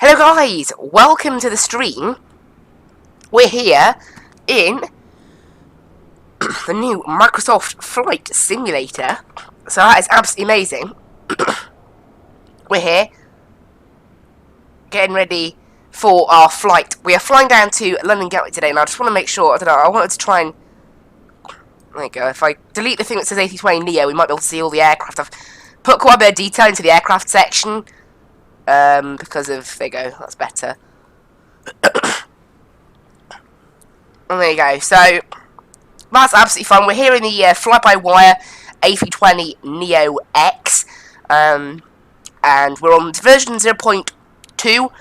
Hello guys, welcome to the stream. We're here in the new Microsoft Flight Simulator. So that is absolutely amazing. We're here, getting ready for our flight. We are flying down to London Gatwick today, and I just want to make sure, I don't know, I wanted to try and... There you go, if I delete the thing that says A32N Neo, we might be able to see all the aircraft. I've put quite a bit of detail into the aircraft section. Because of, there you go, that's better. And there you go, so that's absolutely fun. We're here in the fly-by-wire A320 Neo X, and we're on version 0.2,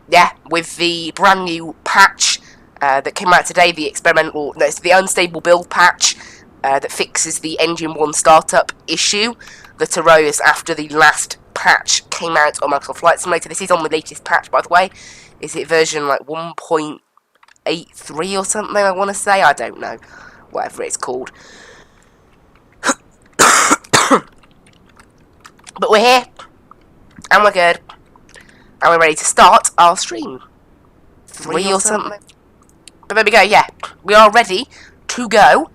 yeah, with the brand new patch that came out today, the experimental, no, it's the unstable build patch that fixes the Engine 1 startup issue that arose after the last patch came out on Microsoft Flight Simulator. This is on the latest patch, by the way. Is it version like 1.83 or something, I want to say? I don't know. Whatever it's called. But we're here, and we're good, and we're ready to start our stream. 3 or something. But there we go, yeah. We are ready to go,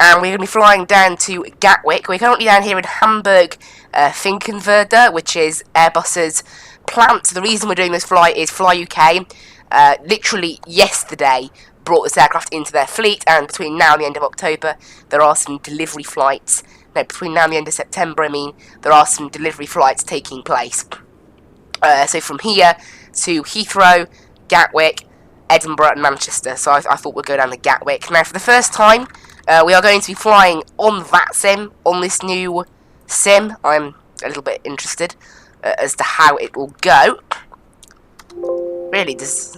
and we're going to be flying down to Gatwick. We're currently down here in Hamburg, Finkenwerder, which is Airbus's plant. The reason we're doing this flight is Fly UK, literally yesterday, brought this aircraft into their fleet, and between now and the end of October, there are some delivery flights. No, between now and the end of September, I mean, there are some delivery flights taking place. So from here to Heathrow, Gatwick, Edinburgh and Manchester. So I thought we'd go down to Gatwick. Now, for the first time, we are going to be flying on Vatsim, on this new sim. I'm a little bit interested as to how it will go. Really, does...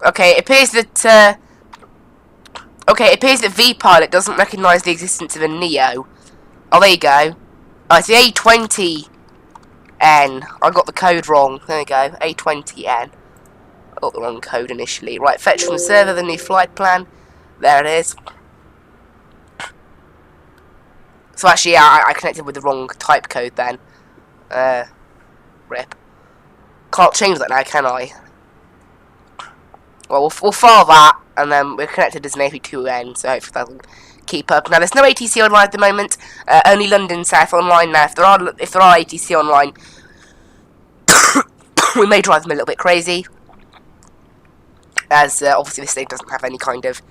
Okay, it appears that... Okay, it appears that V-Pilot doesn't recognise the existence of a Neo. Oh, there you go. Oh, it's the A20N. I got the code wrong. There you go, A20N. I got the wrong code initially. Right, fetch from the server the new flight plan. There it is. So actually, yeah, I connected with the wrong type code then. Rip. Can't change that now, can I? Well, we'll file that, and then we're connected as an A32N, so hopefully that'll keep up. Now, there's no ATC online at the moment. Only London South online now. If there are ATC online, we may drive them a little bit crazy, as obviously this thing doesn't have any kind of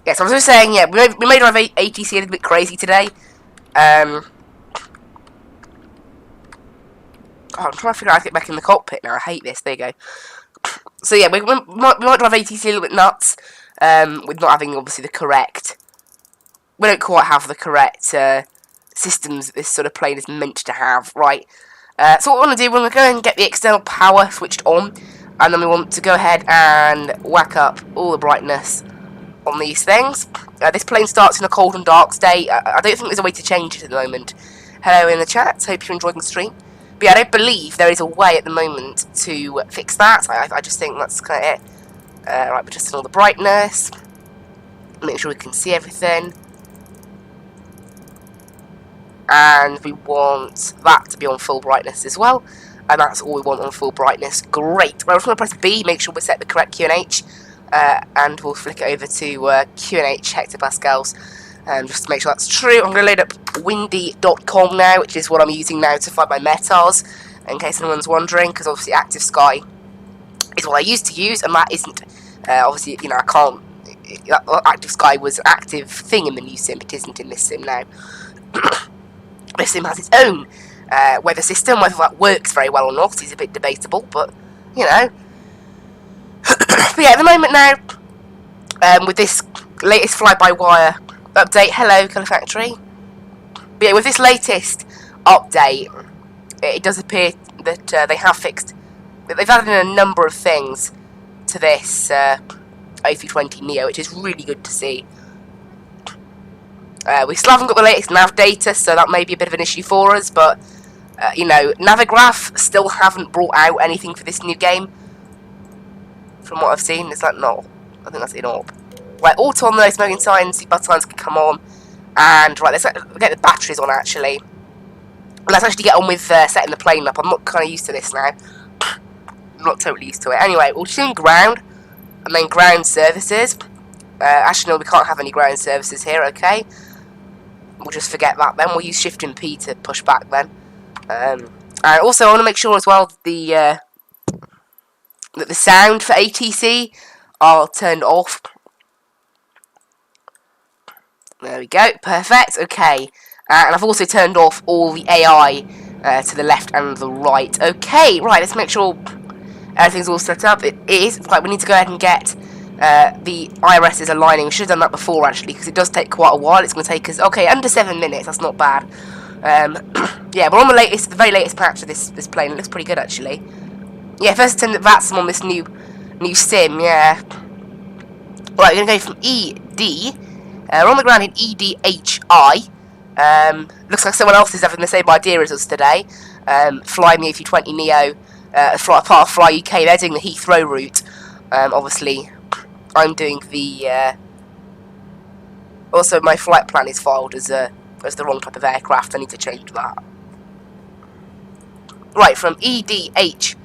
yeah, so I was just saying, yeah, we may drive ATC a little bit crazy today. Oh, I'm trying to figure out how to get back in the cockpit now. I hate this. There you go. So yeah, we might drive ATC a little bit nuts, with not having obviously the correct. We don't quite have the correct systems that this sort of plane is meant to have, right? So what we want to do, we're going to go and get the external power switched on, and then we want to go ahead and whack up all the brightness on these things. This plane starts in a cold and dark state. I don't think there's a way to change it at the moment. Hello in the chat. Hope you're enjoying the stream. But yeah, I don't believe there is a way at the moment to fix that. I just think that's kind of it. Right, we're adjusting all the brightness. Make sure we can see everything. And we want that to be on full brightness as well. And that's all we want on full brightness. Great. Well, I'm just going to press B, make sure we set the correct QNH. And we'll flick it over to QNH hectopascals, just to make sure that's true. I'm going to load up windy.com now, which is what I'm using now to find my METARs, in case anyone's wondering, because obviously Active Sky is what I used to use, and that isn't, obviously, you know, I can't, Active Sky was an active thing in the new sim, it isn't in this sim now. This sim has its own weather system, whether that works very well or not is a bit debatable, but, you know. But yeah, at the moment now, with this latest fly-by-wire update, hello, Colour Factory. But yeah, with this latest update, it does appear that they have fixed, they've added in a number of things to this A320 Neo, which is really good to see. We still haven't got the latest nav data, so that may be a bit of an issue for us, but You know, Navigraph still haven't brought out anything for this new game. From what I've seen, is that not? I think that's in orb. Right, auto on the smoking signs, seatbelt signs can come on. And, right, let's get the batteries on, actually. Let's actually get on with setting the plane up. I'm not kind of used to this now. I'm not totally used to it. Anyway, we'll tune ground, and then ground services. Actually, no, we can't have any ground services here, okay? We'll just forget that then. We'll use Shift and P to push back then. And also, I want to make sure as well that the sound for ATC are turned off. There we go, perfect, okay. And I've also turned off all the AI to the left and the right. Okay, right, let's make sure everything's all set up. It is. Right, we need to go ahead and get the IRS's aligning. We should have done that before, actually, because it does take quite a while. It's going to take us, okay, under 7 minutes. That's not bad. Yeah, we're on the very latest patch of this plane. It looks pretty good, actually. Yeah, first attempt at Vatsim on this new sim, yeah. Right, we're going to go from ED. We're on the ground in EDHI. Looks like someone else is having the same idea as us today. Flying the A32N part of Fly UK. They're doing the Heathrow route. Obviously, I'm doing the... Also, my flight plan is filed as the wrong type of aircraft. I need to change that. Right, from EDHI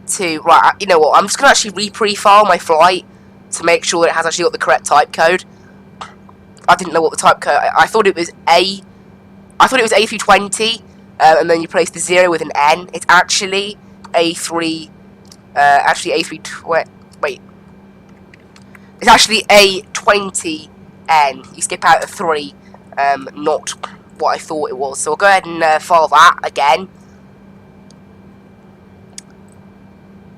to... Right, you know what? I'm just going to actually re-pre-file my flight to make sure that it has actually got the correct type code. I didn't know what the type code... I thought it was I thought it was A320, and then you place the 0 with an N. It's actually A3... actually A320... Wait. It's actually A20N. You skip out a 3, not what I thought it was. So we'll go ahead and file that again.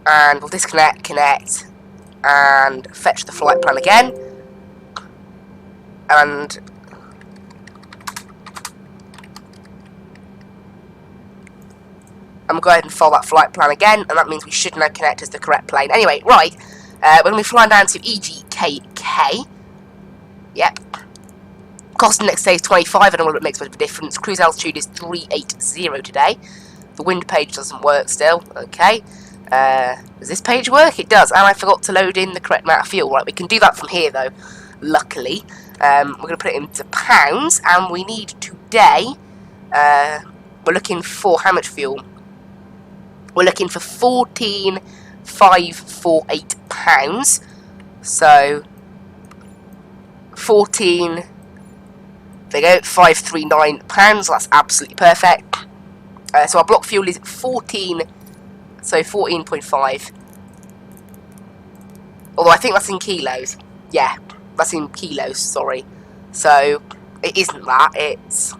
And we'll disconnect, connect, and fetch the flight plan again. And we'll go ahead and file that flight plan again, and that means we should now connect as the correct plane. Anyway, right, we're going to be flying down to EGKK. Yep. Cost next day is 25, I don't know whether it makes much of a difference. Cruise altitude is 380 today. The wind page doesn't work still, okay. Does this page work? It does, and I forgot to load in the correct amount of fuel. Right, we can do that from here though, luckily. We're going to put it into pounds, and we need today, we're looking for how much fuel? We're looking for £14,548. So, 14, there you go, £539, that's absolutely perfect. So our block fuel is 14.5. Although I think that's in kilos. Yeah, that's in kilos, sorry. So, it isn't that, it's...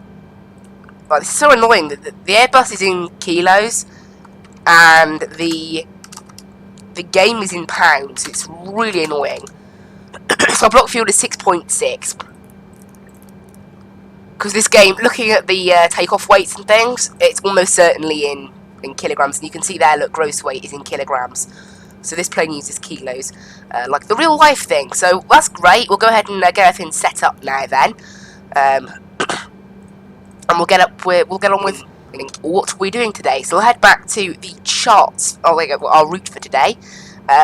Like, it's so annoying that the Airbus is in kilos, and the game is in pounds. It's really annoying. So our block fuel is 6.6. Because this game, looking at the takeoff weights and things, it's almost certainly in kilograms. And you can see there, look, gross weight is in kilograms. So this plane uses kilos, like the real life thing. So that's great. We'll go ahead and get everything set up now then. And we'll get on with what we're doing today. So we'll head back to the charts. Oh, there you go, our route for today.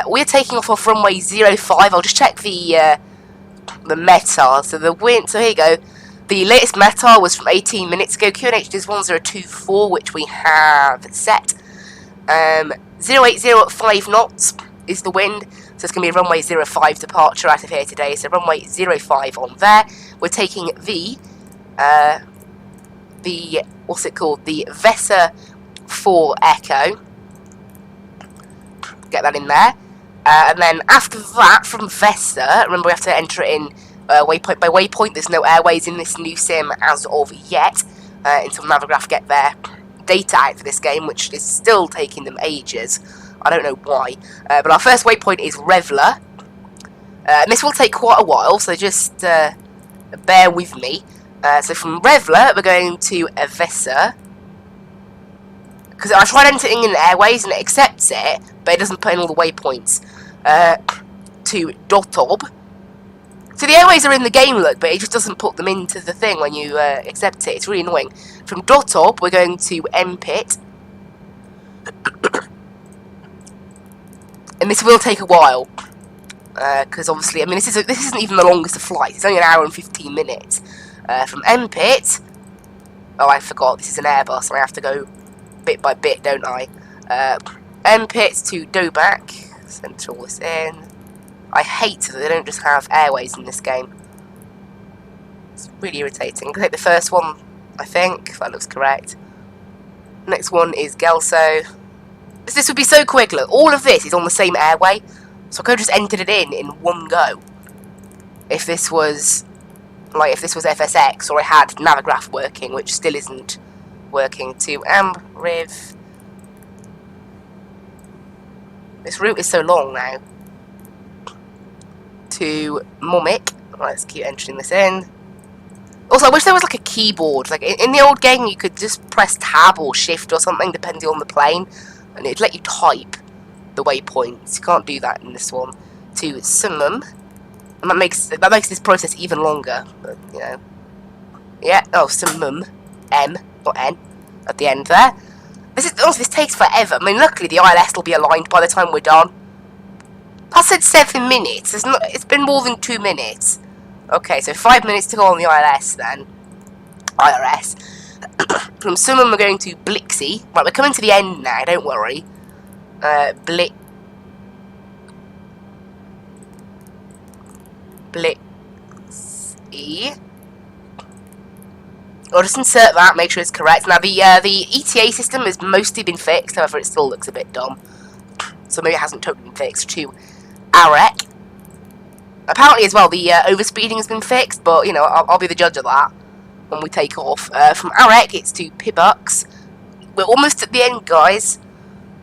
We're taking off runway 05. I'll just check the METAR. So the wind. So here you go. The latest METAR was from 18 minutes ago. QNH is 1024, which we have set. 080 at 5 knots is the wind. So it's going to be a runway 05 departure out of here today. So runway 05 on there. We're taking the what's it called? The Vesa 4 Echo. Get that in there. And then after that, from Vesa, remember we have to enter it in waypoint by waypoint. There's no airways in this new sim as of yet, until Navigraph get their data out for this game, which is still taking them ages. I don't know why. But our first waypoint is Revla. And this will take quite a while, so just bear with me. So from Revla, we're going to Vesa. Because I tried entering in airways and it accepts it, but it doesn't put in all the waypoints. To Dotob. So the airways are in the game, look, but it just doesn't put them into the thing when you accept it. It's really annoying. From Dotop, we're going to M-Pit. And this will take a while. Because obviously, I mean, this isn't even the longest of flights. It's only an hour and 15 minutes. From M-Pit... Oh, I forgot, this is an Airbus, and I have to go bit by bit, don't I? M-Pit to Doback. Center all this in. I hate that they don't just have airways in this game. It's really irritating. I'm going to take the first one, I think, if that looks correct. Next one is Gelso. This would be so quick, look. All of this is on the same airway, so I could have just entered it in one go. If this was FSX, or I had Navigraph working, which still isn't working, to Riv. This route is so long now. To Mumik. Right, let's keep entering this in. Also, I wish there was like a keyboard. Like in the old game, you could just press tab or shift or something, depending on the plane, and it'd let you type the waypoints. You can't do that in this one. To Summum. And that makes this process even longer. But, you know. Yeah, oh, Summum. M, not N, at the end there. This takes forever. I mean, luckily the ILS will be aligned by the time we're done. I said 7 minutes. It's been more than 2 minutes. Okay, so 5 minutes to go on the ILS then. IRS. From Summum we're going to Blixie. Right, we're coming to the end now, don't worry. Blixie. I'll just insert that, make sure it's correct. Now, the ETA system has mostly been fixed, however, it still looks a bit dumb. So maybe it hasn't totally been fixed. To Arek. Apparently, as well, the overspeeding has been fixed, but, you know, I'll be the judge of that when we take off. From Arek, it's to Pibux. We're almost at the end, guys.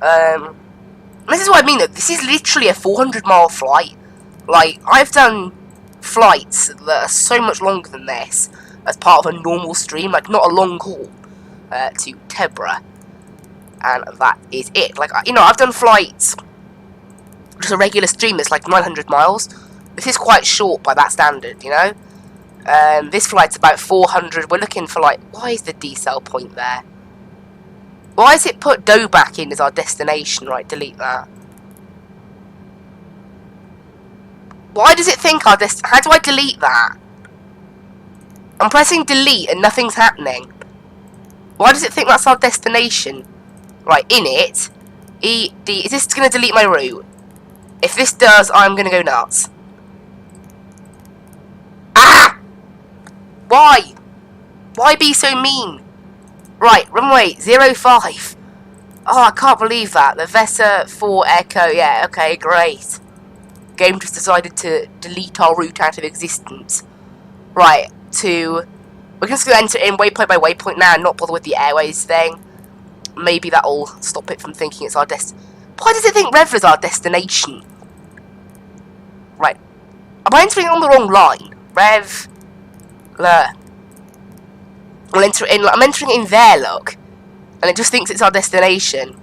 This is what I mean, though. This is literally a 400-mile flight. Like, I've done flights that are so much longer than this as part of a normal stream, like not a long haul, to Tebra, and that is it. Like, you know, I've done flights, just a regular stream that's like 900 miles. This is quite short by that standard, you know. This flight's about 400. We're looking for, like, why is the decel point there? Why is it put Doback in as our destination? Right, delete that. Why does it think our how do I delete that? I'm pressing delete and nothing's happening. Why does it think that's our destination? Right, in it. ED. Is this going to delete my route? If this does, I'm going to go nuts. Ah! Why? Why be so mean? Right, runway 05. Oh, I can't believe that. The Vesa 4 Echo. Yeah, okay, great. Game just decided to delete our route out of existence. Right, we're just going to enter in waypoint by waypoint now and not bother with the airways thing. Maybe that'll stop it from thinking it's our Why does it think Revla's our destination? Right. Am I entering on the wrong line? Revla. I'm entering in there, look. And it just thinks it's our destination.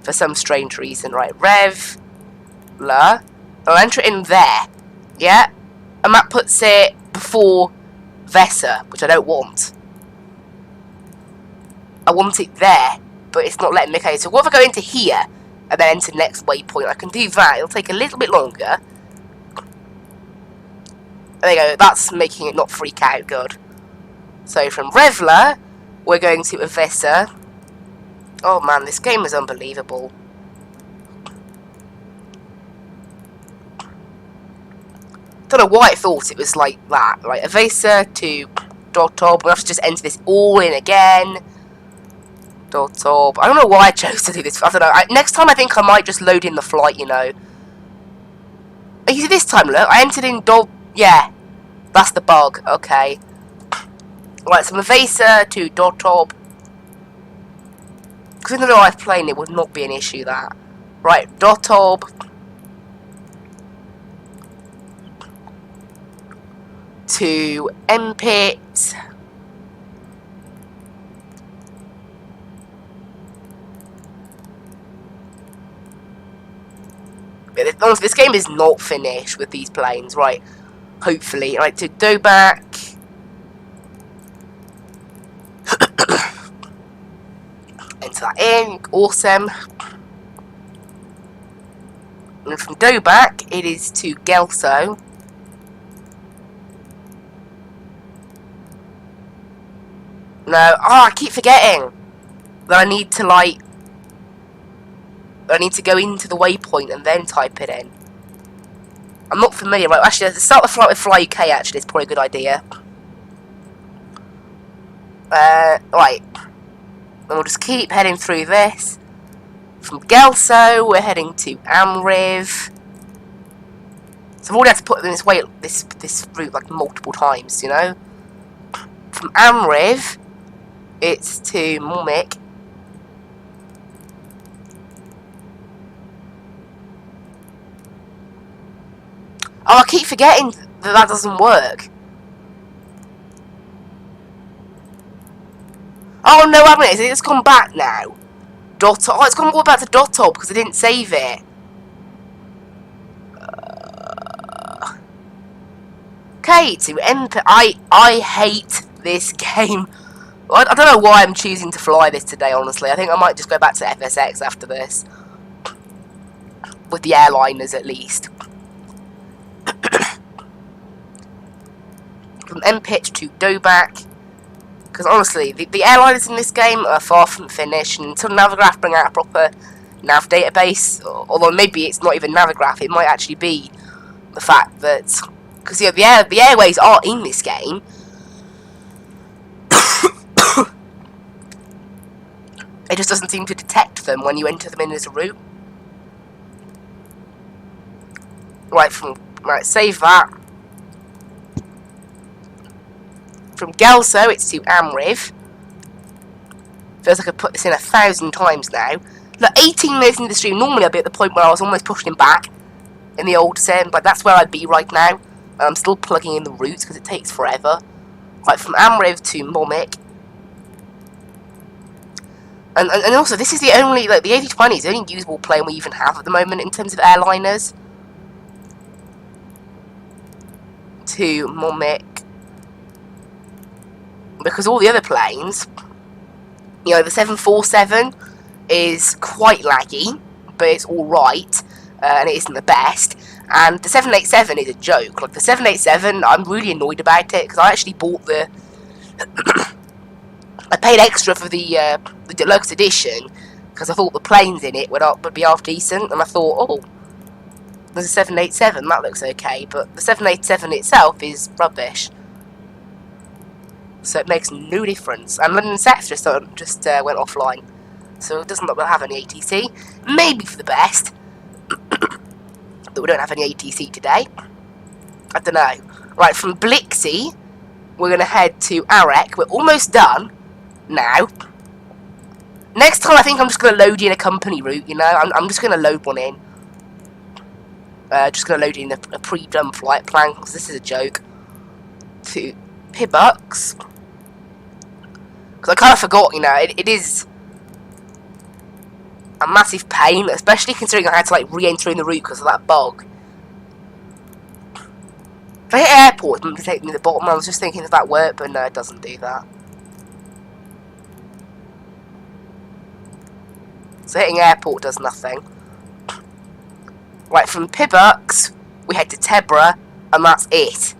For some strange reason. Right, Revla. I'll enter it in there. Yeah? And that puts it before Vesa, which I don't want. I want it there, but it's not letting me. Okay, so what if I go into here and then enter next waypoint? I can do that. It'll take a little bit longer. There you go. That's making it not freak out. Good. So from Revla, we're going to Vesa. Oh man, this game is unbelievable. Don't know why I thought it was like that. Right, Avesa to Dotop. We have to just enter this all in again. Dotop. I don't know why I chose to do this. I don't know. Next time I think I might just load in the flight, you know. You see this time, look. I entered in Yeah, that's the bug. Okay. Right, so Avesa to Dotop. Because in the real life plane, it would not be an issue, that. Right, Dotop. To M-Pit. Honestly, this game is not finished with these planes. Right, Hopefully. Right, to go back. Enter that in. Awesome. And from Doback, it is to Gelso. No. Oh, I keep forgetting that I need to, like... I need to go into the waypoint and then type it in. I'm not familiar. Right, actually, let's start the flight with Fly UK, actually. It's probably a good idea. Right. And we'll just keep heading through this. From Gelso, we're heading to Amriv. So I've already had to put this route like multiple times, you know. From Amriv, it's to Murmik. Oh, I keep forgetting that doesn't work. Oh no, haven't it? It's gone back now. Dottob. Oh, it's gone back to Dottob because I didn't save it. Okay, to MP. I hate this game. I don't know why I'm choosing to fly this today, honestly. I think I might just go back to FSX after this. With the airliners, at least. From MPitch to Doback. Because honestly, the airliners in this game are far from finished. And until Navigraph bring out a proper nav database, although maybe it's not even Navigraph, it might actually be the fact that... Because you know, the airways are in this game. It just doesn't seem to detect them when you enter them in as a route. Right, save that. From Gelso, it's to Amriv. Feels like I've put this in 1,000 times now. Look, 18 minutes into the stream, normally I'd be at the point where I was almost pushing him back in the old sim, but that's where I'd be right now. I'm still plugging in the routes because it takes forever. Right, from Amriv to Murmik. And also, this is the only, like, the A32N is the only usable plane we even have at the moment in terms of airliners. To Murmik. Because all the other planes, you know, the 747 is quite laggy, but it's alright, and it isn't the best. And the 787 is a joke. Like, the 787, I'm really annoyed about it, because I actually bought the... I paid extra for the deluxe edition, because I thought the planes in it would be half decent, and I thought, oh, there's a 787, that looks okay, but the 787 itself is rubbish. So it makes no difference. And London Sets just went offline. So it doesn't look like we'll have any ATC. Maybe for the best. That we don't have any ATC today. I don't know. Right, from Blixie, we're going to head to Arek. We're almost done now. Next time I think I'm just going to load in a company route, you know. I'm just going to load one in. Just going to load in a pre-done flight plan, because this is a joke. To Pibux. Because I kind of forgot, you know, it is a massive pain, especially considering I had to, like, re-enter in the route because of that bug. If I hit airport, it's going to take me to the bottom. I was just thinking if that worked, but no, it doesn't do that. So hitting airport does nothing. Right, from Pibux, we head to Tebra, and that's it.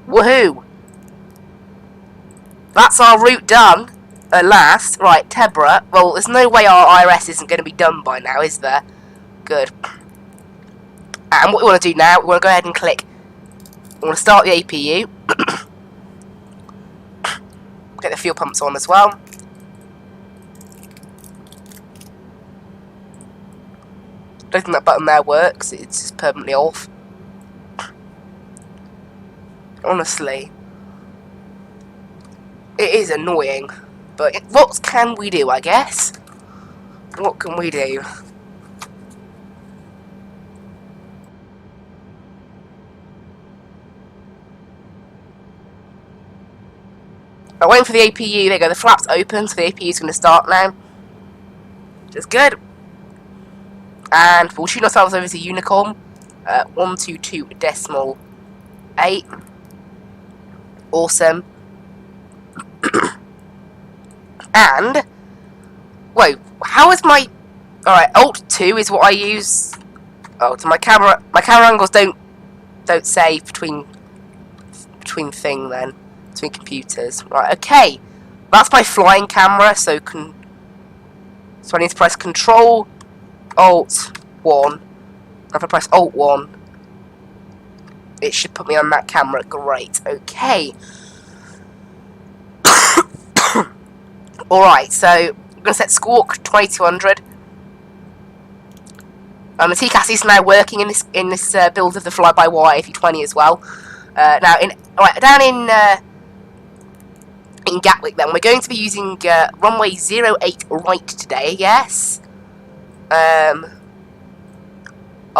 Woohoo! That's our route done, at last. Right, Tebra. Well, there's no way our IRS isn't going to be done by now, is there? Good. And what we want to do now, we want to go ahead and click. We want to start the APU. Get the fuel pumps on as well. Don't think that button there works, it's just permanently off. Honestly. It is annoying, but what can we do, I guess? What can we do? I'm waiting for the APU, there you go, the flap's open, so the APU is going to start now. Which is good. And we'll shoot ourselves over to Unicom, 122.8. 8. Awesome. And, whoa, how is my... Alright, Alt 2 is what I use. Oh, so my camera angles don't save between thing then. Between computers. Right, okay. That's my flying camera, so I need to press Control Alt 1. If I press Alt 1, it should put me on that camera. Great. Okay. Alright, so I'm going to set Squawk 2200. The TCAS is now working in this build of the fly-by-wire A320 as well. Now, down in Gatwick, then we're going to be using runway 08 right today. Yes. I'll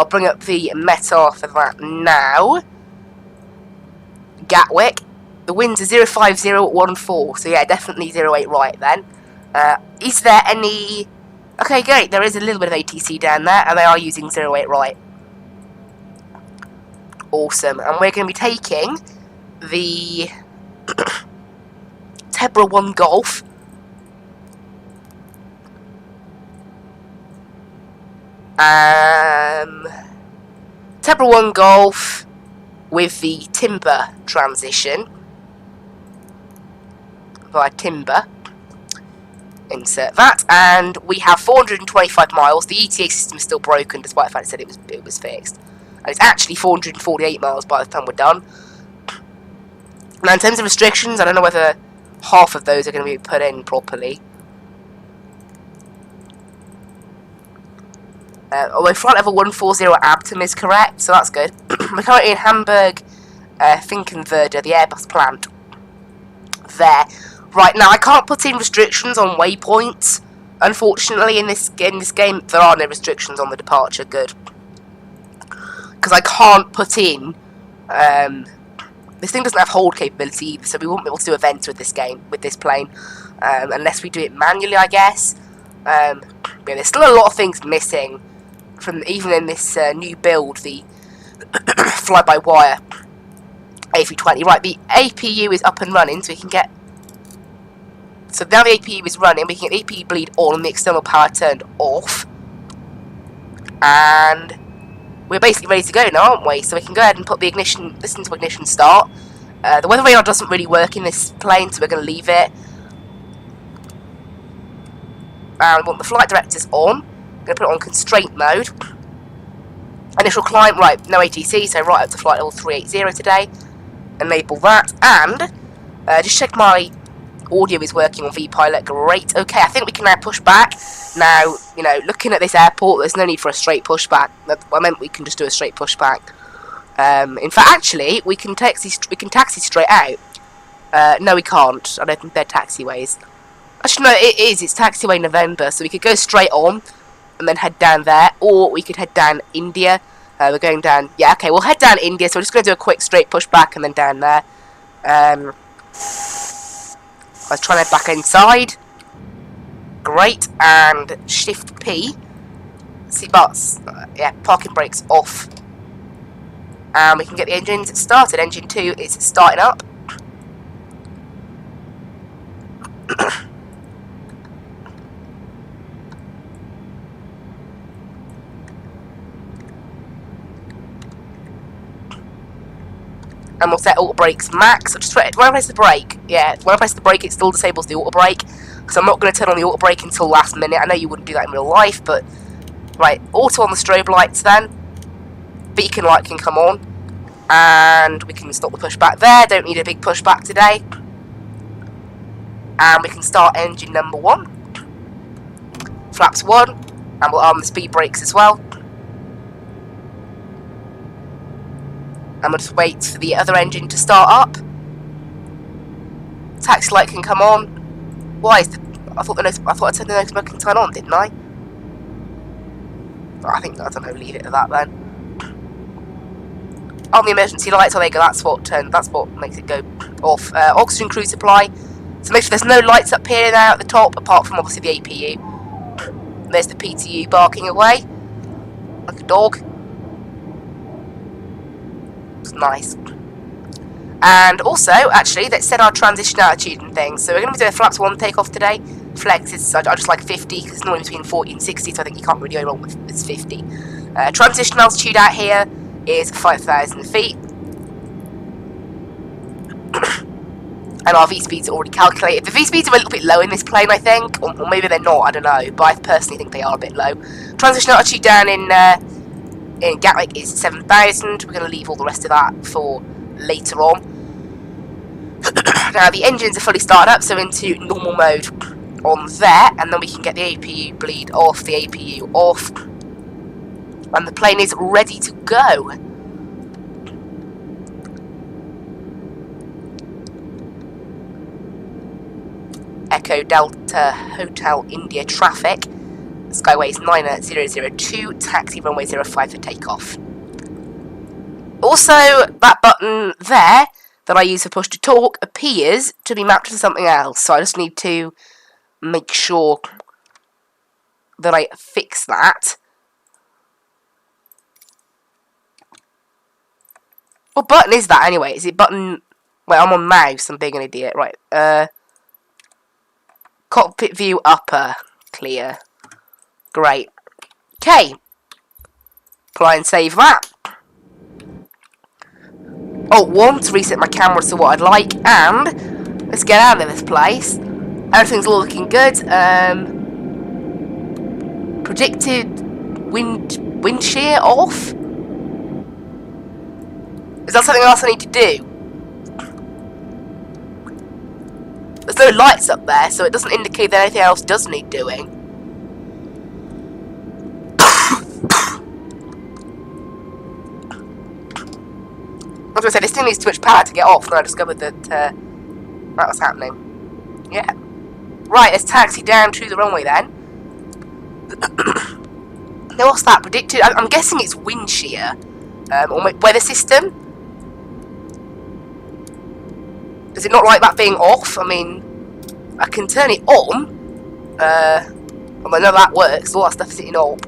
bring up the METAR for that now. Gatwick. The winds are 05014, so yeah, definitely 08 right then. Is there any... Okay, great, there is a little bit of ATC down there, and they are using 08 right. Awesome, and we're going to be taking the Tebra 1 Golf. Tebra 1 Golf with the Timber transition. Via Timber. Insert that, and we have 425 miles. The ETA system is still broken, despite the fact it said it was fixed. And it's actually 448 miles by the time we're done. Now, in terms of restrictions, I don't know whether half of those are going to be put in properly. Although flight level 140 Abtom is correct, so that's good. We're currently in Hamburg, Finkenwerder, the Airbus plant. There. Right, now I can't put in restrictions on waypoints. Unfortunately, in this game, there are no restrictions on the departure. Good. Because I can't put in... this thing doesn't have hold capability either, so we won't be able to do events with this game, with this plane. Unless we do it manually, I guess. Yeah, there's still a lot of things missing from even in this new build, the fly-by-wire A320. Right, the APU is up and running, so we can get... So now the APU is running, we can get the APU bleed on and the external power turned off. And we're basically ready to go now, aren't we? So we can go ahead and put the ignition, listen to ignition start. The weather radar doesn't really work in this plane, so we're going to leave it. And we want the flight directors on. I'm going to put it on constraint mode. Initial climb, right, no ATC, so right up to flight level 380 today. Enable that, and just check my audio is working on VPilot. Great. Okay, I think we can now push back. Now, you know, looking at this airport, there's no need for a straight pushback. I meant we can just do a straight pushback. In fact, actually, we can taxi straight out. No, we can't. I don't think they're taxiways. Actually, no, it is. It's taxiway November, so we could go straight on and then head down there, or we could head down India. We're going down. Yeah, okay, we'll head down India. So we're just going to do a quick straight pushback and then down there. Let's try to head back inside. Great, and Shift P. Seatbelts, yeah, parking brakes off. And we can get the engines started. Engine 2 is starting up. And we'll set auto brakes max. So just when I press the brake, yeah, when I press the brake, it still disables the auto brake. Because I'm not going to turn on the auto brake until last minute. I know you wouldn't do that in real life, but right, auto on the strobe lights then. Beacon light can come on, and we can stop the pushback there. Don't need a big pushback today. And we can start engine number 1. Flaps 1, and we'll arm the speed brakes as well. And we'll just wait for the other engine to start up. Taxi light can come on. Why is the... I thought I turned the no smoking sign on, didn't I? I don't know, leave it at that then. On the emergency lights, oh there you go, that's what makes it go off. Oxygen crew supply. So make sure there's no lights up here now at the top, apart from obviously the APU. There's the PTU barking away. Like a dog. It's nice. And also, actually, let's set our transition altitude and things. So we're going to be doing a flaps 1 takeoff today. Flex is, I just like 50, because it's normally between 40 and 60, so I think you can't really go wrong with it's 50. Transition altitude out here is 5,000 feet. And our V-speeds are already calculated. The V-speeds are a little bit low in this plane, I think. Or maybe they're not, I don't know. But I personally think they are a bit low. Transition altitude down in Gatwick is 7,000. We're going to leave all the rest of that for later on. Now the engines are fully started up, so into normal mode on there, and then we can get the APU bleed off, the APU off, and the plane is ready to go. Echo Delta Hotel India traffic. Skyways 90002, taxi runway 05 for takeoff. Also, that button there that I use for push to talk appears to be mapped to something else, so I just need to make sure that I fix that. What button is that anyway? Is it button... Wait, I'm on mouse, I'm being an idiot. Right, cockpit view upper, clear. Great. Okay. Apply and save that. Alt 1 to reset my camera to what I'd like, and let's get out of this place. Everything's all looking good. Predicted wind shear off. Is that something else I need to do? There's no lights up there, so it doesn't indicate that anything else does need doing. I was going to say, this thing needs too much power to get off, and I discovered that that was happening. Yeah. Right, let's taxi down to the runway then. Now, what's that? Predicted? I'm guessing it's wind shear. Or weather system? Does it not like that being off? I mean, I can turn it on. Well, I know that works. All that stuff's sitting up.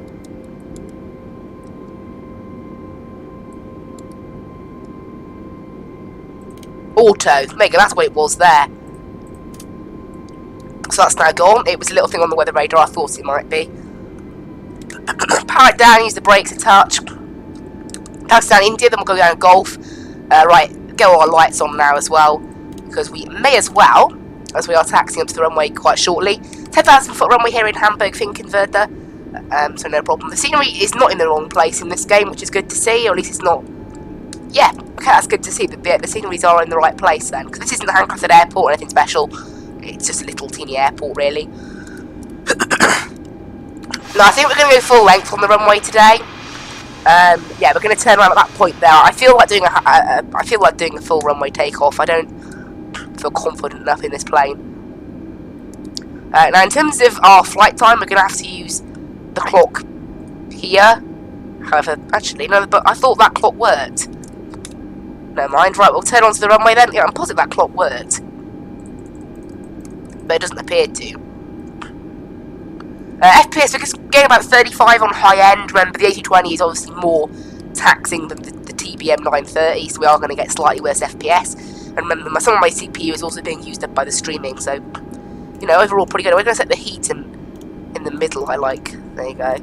Auto. Mega, that's what it was there. So that's now gone. It was a little thing on the weather radar. I thought it might be. Power it down, use the brakes a touch. Taxi down India, then we'll go down Golf. Right, get all our lights on now as well, because we may as well, as we are taxiing up to the runway quite shortly. 10,000 foot runway here in Hamburg, fin converter. So no problem. The scenery is not in the wrong place in this game, which is good to see, or at least it's not. Yeah, okay, that's good to see that the sceneries are in the right place then, because this isn't the handcrafted airport or anything special. It's just a little teeny airport, really. No, I think we're going to go full length on the runway today. Yeah, we're going to turn around at that point there. I feel like doing a full runway takeoff. I don't feel confident enough in this plane. Now, in terms of our flight time, we're going to have to use the clock here. However, actually, no, but I thought that clock worked. Never mind. Right, we'll turn onto the runway then. Yeah, I'm positive that clock worked, but it doesn't appear to. FPS, we're just getting about 35 on high end. Remember, the A32N is obviously more taxing than the TBM 930, so we are going to get slightly worse FPS. And remember, some of my CPU is also being used up by the streaming, so, you know, overall pretty good. We're going to set the heat in the middle, I like. There you go.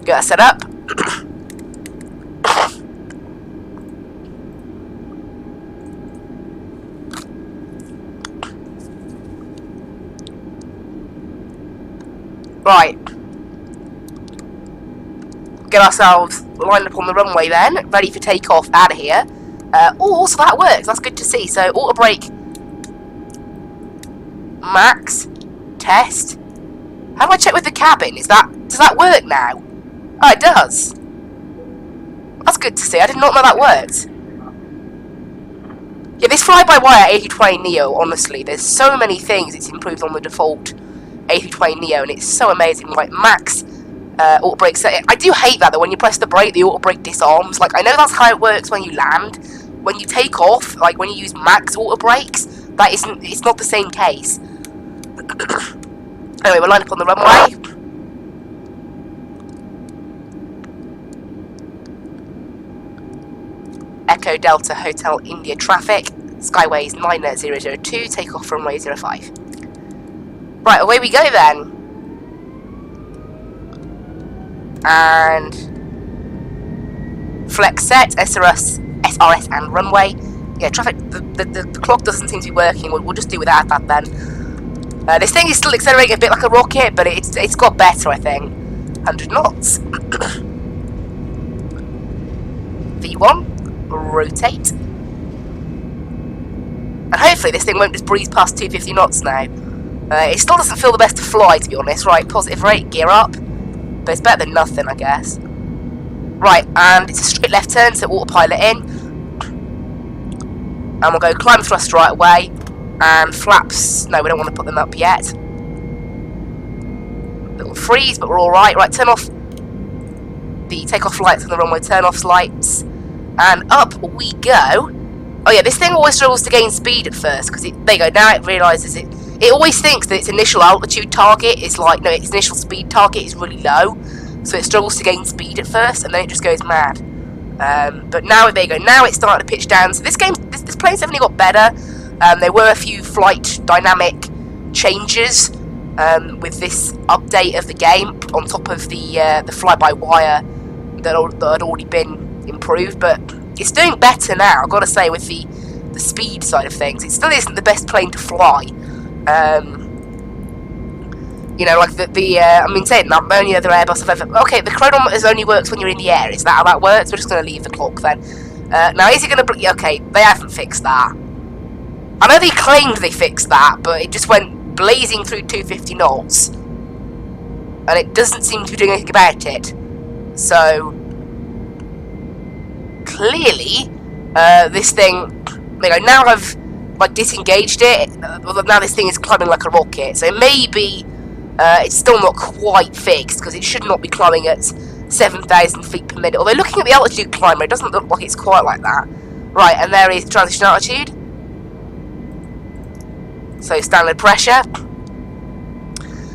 Get that set up. Right. Get ourselves lined up on the runway then, ready for takeoff out of here. Oh, so that works. That's good to see. So, auto brake, max, test. How do I check with the cabin? Does that work now? Oh, it does. That's good to see. I did not know that worked. Yeah, this fly-by-wire A32N Neo, honestly, there's so many things it's improved on the default A32N Neo, and it's so amazing. Like max auto brake set. I do hate that when you press the brake, the auto brake disarms. Like, I know that's how it works when you land. When you take off, like when you use max auto brakes, it's not the same case. Anyway, we're lined up on the runway. Echo Delta Hotel India traffic. Skyways 9002, take off from runway 05. Right, away we go then. And flex set, SRS and runway. Yeah, traffic, the clock doesn't seem to be working. We'll just do without that then. This thing is still accelerating a bit like a rocket, but it's got better, I think. 100 knots. V1, rotate. And hopefully this thing won't just breeze past 250 knots now. It still doesn't feel the best to fly, to be honest. Right, positive rate, gear up. But it's better than nothing, I guess. Right, and it's a straight left turn, so autopilot in. And we'll go climb thrust right away. And flaps, no, we don't want to put them up yet. Little freeze, but we're alright. Right, turn off the takeoff lights on the runway, turn off lights. And up we go. Oh yeah, this thing always struggles to gain speed at first, because there you go, now it realises it always thinks that its initial altitude target is like, no, its initial speed target is really low, so it struggles to gain speed at first, and then it just goes mad. But now, there you go, now it's starting to pitch down, so this plane's definitely got better. There were a few flight dynamic changes with this update of the game, on top of the fly-by-wire that had already been improved, but it's doing better now, I've got to say, with the speed side of things. It still isn't the best plane to fly. You know, like I mean, saying that, the only other Airbus I've ever... Okay, the chronometers only works when you're in the air. Is that how that works? We're just going to leave the clock then. Now, is it going to... Okay, they haven't fixed that. I know they claimed they fixed that, but it just went blazing through 250 knots. And it doesn't seem to be doing anything about it. So... Clearly, this thing... You know, now I've... like disengaged it, now this thing is climbing like a rocket, so maybe it's still not quite fixed, because it should not be climbing at 7,000 feet per minute, although looking at the altitude climber, it doesn't look like it's quite like that. Right, and there is transition altitude, so standard pressure,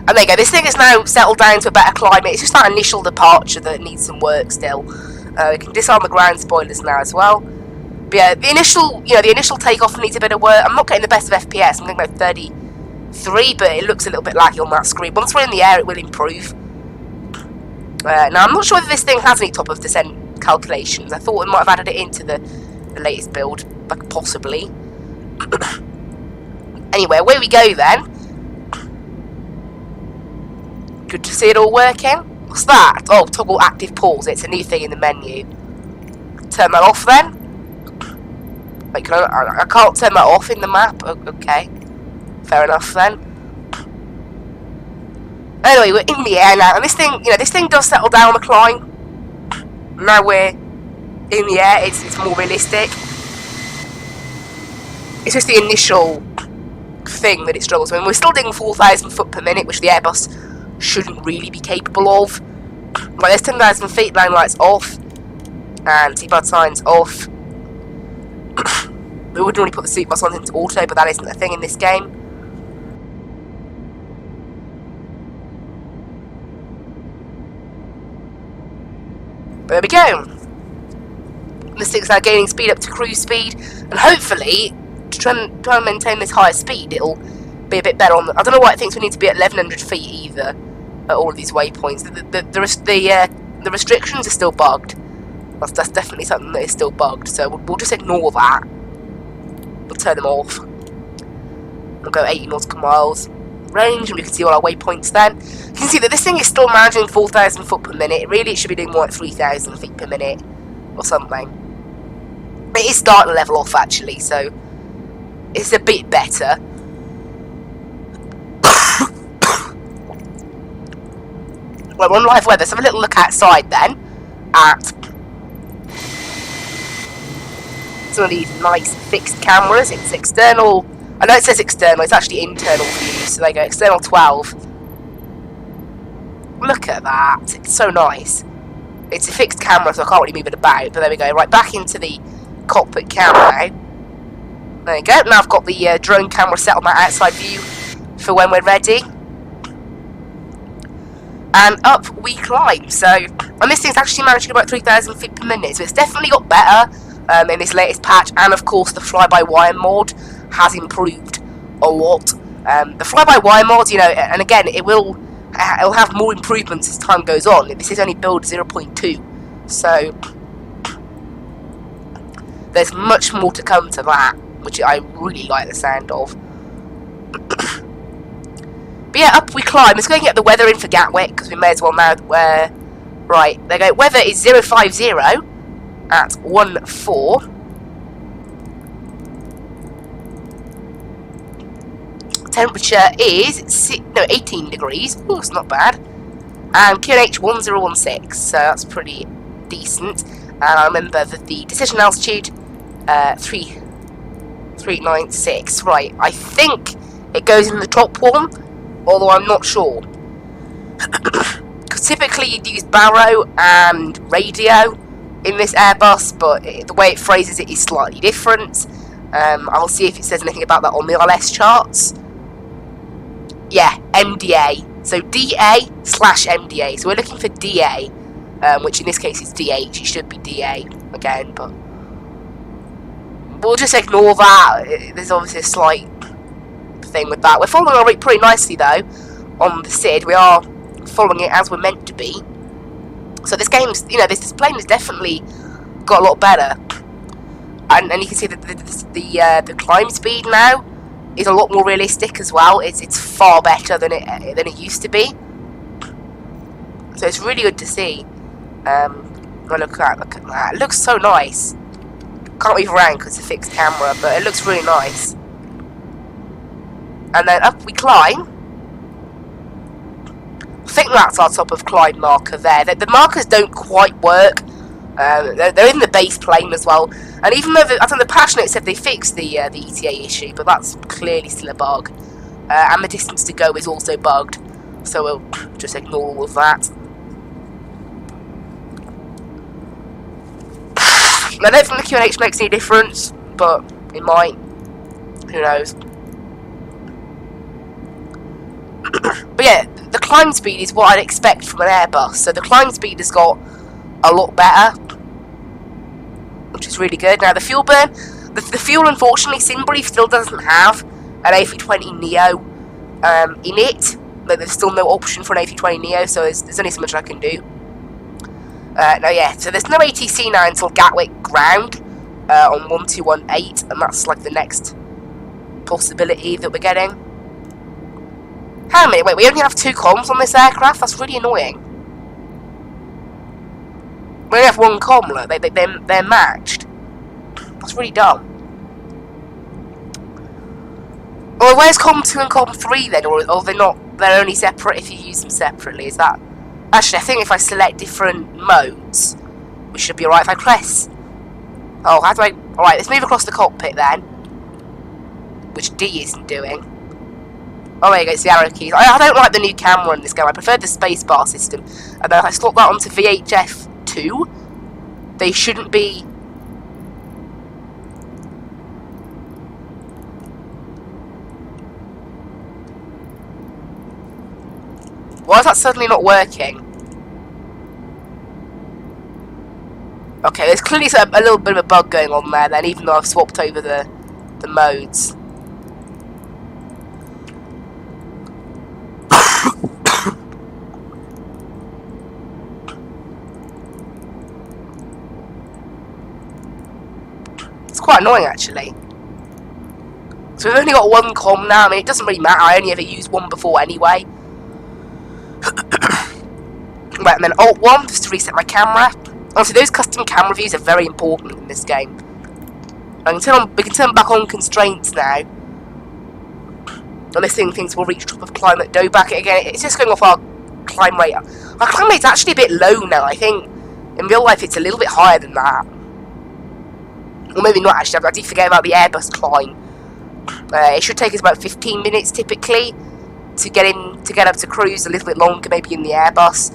and there you go, this thing has now settled down to a better climate. It's just that initial departure that needs some work still. We can disarm the ground spoilers now as well. But yeah, the initial takeoff needs a bit of work. I'm not getting the best of FPS. I'm getting about 33, but it looks a little bit laggy on that screen. Once we're in the air, it will improve. Now, I'm not sure whether this thing has any top of descent calculations. I thought we might have added it into the latest build, like possibly. Anyway, away we go then. Good to see it all working. What's that? Oh, toggle active pause. It's a new thing in the menu. Turn that off then. Wait, I can't turn that off in the map. Okay, fair enough then. Anyway, we're in the air now, and this thing does settle down on the climb. Now we're in the air. It's more realistic. It's just the initial thing that it struggles with. We're still doing 4,000 foot per minute, which the Airbus shouldn't really be capable of. Right, there's 10,000 feet. Line lights off, and seatbelt signs off. We wouldn't really put the seatbelt signs into auto, but that isn't a thing in this game. There we go. This thing's now gaining speed up to cruise speed, and hopefully, to try and maintain this higher speed, it'll be a bit better on the... I don't know why it thinks we need to be at 1,100 feet either, at all of these waypoints. The restrictions are still bugged. That's definitely something that is still bugged, so we'll just ignore that. We'll turn them off. We'll go 80 nautical miles range, and we can see all our waypoints then. You can see that this thing is still managing 4,000 foot per minute. Really, it should be doing more like 3,000 feet per minute, or something. It is starting to level off, actually, so it's a bit better. Well, we're on live weather, so have a little look outside then at some of these nice fixed cameras. It's external. I know it says external, it's actually internal view, so there you go, external 12. Look at that, it's so nice. It's a fixed camera, so I can't really move it about, but there we go. Right, back into the cockpit camera now. There you go, now I've got the drone camera set on that outside view for when we're ready. And up we climb, so, and this thing's actually managing about 3,000 feet per minute, so it's definitely got better. in this latest patch, and of course the fly-by-wire mod has improved a lot. The fly-by-wire mod, you know, and again, it'll have more improvements as time goes on. This is only build 0.2, so there's much more to come to that, which I really like the sound of. But yeah, up we climb. Let's go and get the weather in for Gatwick, because we may as well now. Right, there you go. Weather is 050 at 14. Temperature is 18 degrees. Oh, it's not bad. And QNH 1016, so that's pretty decent. And I remember that the decision altitude 396. Right, I think it goes in the top one, although I'm not sure. Because typically you'd use baro and radio in this Airbus, but the way it phrases it is slightly different. I'll see if it says anything about that on the RLS charts. Yeah, MDA. So DA/MDA. So we're looking for DA, which in this case is DH. It should be DA again, but we'll just ignore that. There's obviously a slight thing with that. We're following our route pretty nicely though on the SID. We are following it as we're meant to be. So this game's, you know, this plane has definitely got a lot better, and you can see that the climb speed now is a lot more realistic as well. It's far better than it used to be. So it's really good to see. Look at that. It looks so nice. Can't move around because it's a fixed camera, but it looks really nice. And then up we climb. I think that's our top of climb marker there. The markers don't quite work. They're in the base plane as well. And even though I think the patch note said they fixed the ETA issue, but that's clearly still a bug. And the distance to go is also bugged. So we'll just ignore all of that. I don't think the QNH makes any difference, but it might. Who knows? But yeah, the climb speed is what I'd expect from an Airbus. So the climb speed has got a lot better, which is really good. Now the fuel burn, the fuel, unfortunately, Simbrief still doesn't have an A320neo in it. But there's still no option for an A320neo, so there's only so much I can do. No, yeah, so there's no ATC now until Gatwick ground on 1218, and that's like the next possibility that we're getting. Hang on a minute, wait, we only have 2 comms on this aircraft? That's really annoying. We only have 1 comm, look, they're matched. That's really dumb. Well, where's comm 2 and comm 3 then, or they're not, they're only separate if you use them separately, is that? Actually, I think if I select different modes, we should be alright. If I press... Oh, how do I... Alright, let's move across the cockpit then. Which D isn't doing. Oh, there you go, it's the arrow keys. I don't like the new camera in this game. I prefer the spacebar system. And then if I slot that onto VHF 2, they shouldn't be... Why is that suddenly not working? Okay, there's clearly a little bit of a bug going on there then, even though I've swapped over the modes. It's quite annoying actually. So we've only got 1 comm now. I mean, it doesn't really matter. I only ever used 1 before anyway. Right, and then Alt 1 just to reset my camera. Honestly, those custom camera views are very important in this game. We can turn back on constraints now. And this thing thinks we'll reach top of climb at Doback again. It's just going off our climb rate. Our climb rate's actually a bit low now. I think in real life it's a little bit higher than that. Or maybe not actually. I did forget about the Airbus climb. It should take us about 15 minutes typically to get up to cruise, a little bit longer maybe in the Airbus.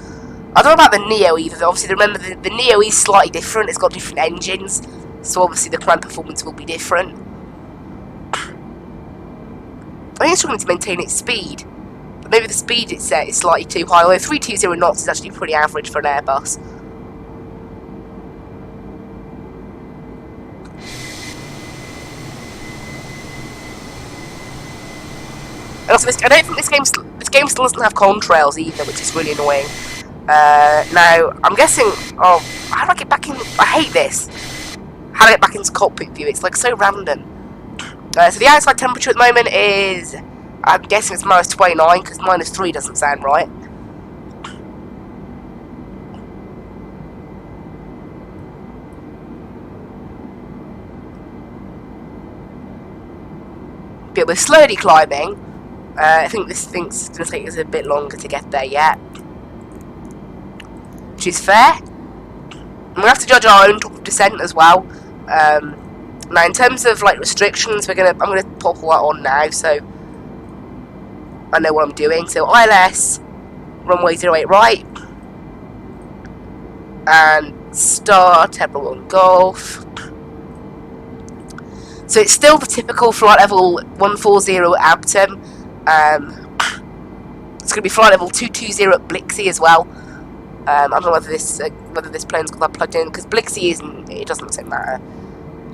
I don't know about the Neo either. Obviously, remember the Neo is slightly different. It's got different engines, so obviously the climb performance will be different. I think it's struggling to maintain its speed. But maybe the speed it's set is slightly too high. Although 320 knots is actually pretty average for an Airbus. Also, I don't think this game still doesn't have contrails either, which is really annoying. Now, I'm guessing... Oh, how do I get back in... I hate this. How do I get back into cockpit view? It's like so random. So the outside temperature at the moment is... I'm guessing it's minus 29, because minus 3 doesn't sound right. But we're slowly climbing. I think this thing's going to take us a bit longer to get there yet. Which is fair. And we have to judge our own top of descent as well. Now in terms of like restrictions, I'm gonna pop all that on now, so I know what I'm doing. So ILS, runway 08 right, and start Temple 1 Golf. So it's still the typical flight level 140 at Vatsim. It's going to be flight level 220 at Blixie as well. I don't know whether this plane's got that plugged in, because Blixie isn't. It doesn't matter.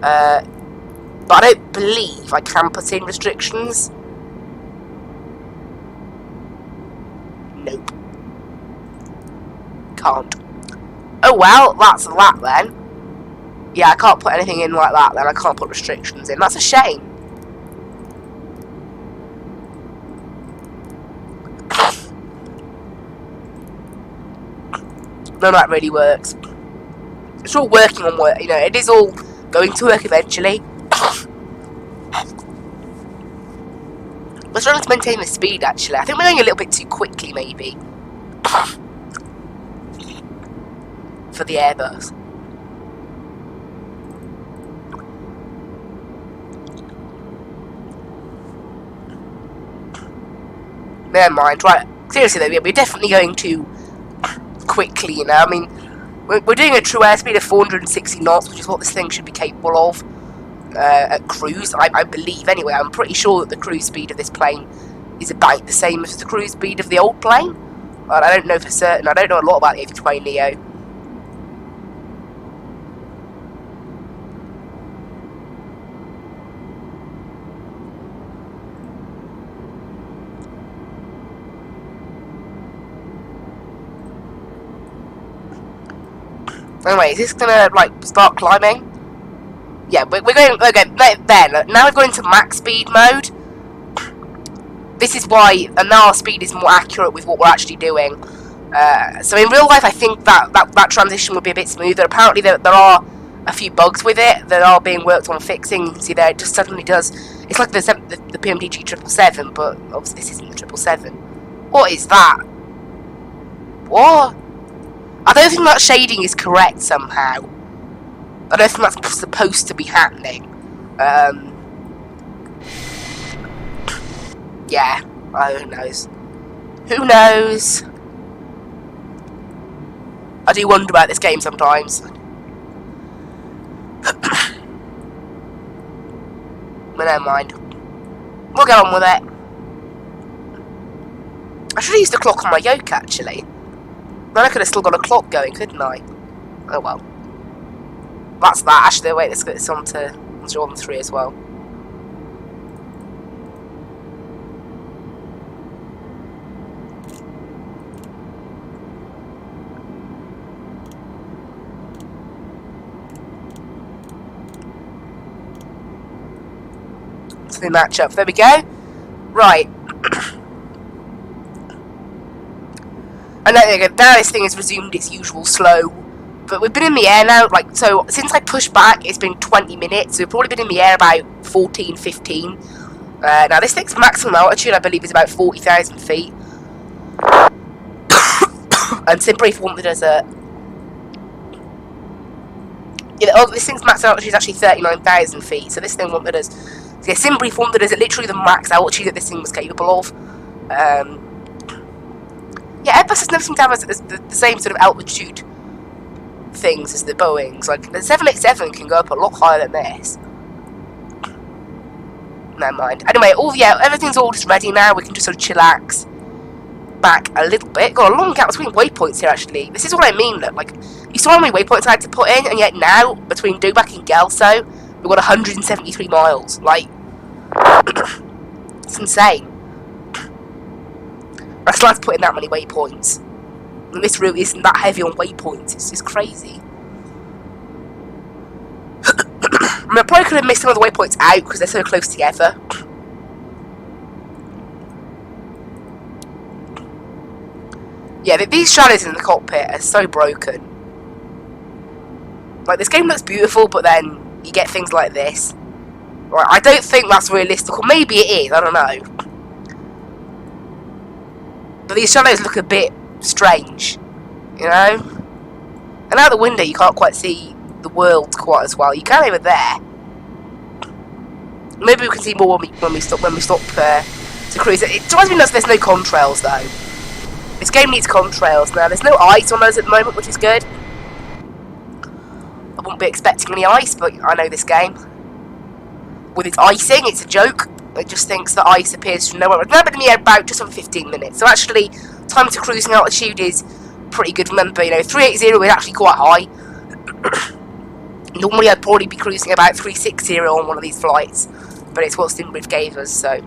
But I don't believe I can put in restrictions. Nope. Can't. Oh well, that's that then. Yeah, I can't put anything in like that then. I can't put restrictions in. That's a shame. None of that really works. It's all working on work, you know, it is all going to work eventually. We're struggling to maintain the speed actually. I think we're going a little bit too quickly maybe. For the Airbus. Never mind, right. Seriously though, we're definitely going too quickly, you know. I mean, we're doing a true airspeed of 460 knots, which is what this thing should be capable of at cruise, I believe. Anyway, I'm pretty sure that the cruise speed of this plane is about the same as the cruise speed of the old plane. But I don't know for certain. I don't know a lot about the A32N. Anyway, is this gonna like start climbing? Yeah, we're going. Okay, there. Now we're going to max speed mode. This is why, and now our speed is more accurate with what we're actually doing. So in real life, I think that transition would be a bit smoother. Apparently, there are a few bugs with it that are being worked on fixing. You can see there, it just suddenly does. It's like the PMDG 777, but obviously this isn't the 777. What is that? What? I don't think that shading is correct somehow. I don't think that's supposed to be happening. Yeah, who knows? Who knows? I do wonder about this game sometimes. But never mind. We'll get on with it. I should have used the clock on my yoke actually. Then I could have still got a clock going, couldn't I? Oh well. That's that. Actually, wait, let's get this on to Jordan 3 as well. So they match up. There we go. Right. And there you go. Now this thing has resumed its usual slow. But we've been in the air now, like, so since I pushed back, it's been 20 minutes. So we've probably been in the air about 14, 15. Now this thing's maximum altitude, I believe, is about 40,000 feet. And Simbrief wanted us a... Yeah, oh, this thing's max altitude is actually 39,000 feet. So this thing wanted us... So yeah, Simbrief wanted us at literally the max altitude that this thing was capable of. Yeah, Airbus has never seemed to have the same sort of altitude things as the Boeings. Like, the 787 can go up a lot higher than this. Never mind. Anyway, everything's all just ready now. We can just sort of chillax back a little bit. Got a long gap between waypoints here, actually. This is what I mean, look. Like, you saw how many waypoints I had to put in, and yet now, between Dubac and Gelso, we've got 173 miles. Like, it's insane. I still have to put in that many waypoints. And this route isn't that heavy on waypoints. It's just crazy. I mean, I probably could have missed some of the waypoints out because they're so close together. Yeah, these shadows in the cockpit are so broken. Like, this game looks beautiful, but then you get things like this. Right, I don't think that's realistic, or maybe it is, I don't know. But these shadows look a bit strange, you know? And out the window you can't quite see the world quite as well. You can over there. Maybe we can see more when we stop to cruise. It drives me nuts there's no contrails though. This game needs contrails now. There's no ice on those at the moment, which is good. I wouldn't be expecting any ice, but I know this game. With its icing, it's a joke. It just thinks that ice appears from nowhere. Remember, in the air about just over 15 minutes. So actually, time to cruising altitude is pretty good. Remember, you know, 380 is actually quite high. Normally, I'd probably be cruising about 360 on one of these flights, but it's what SimBrief gave us, so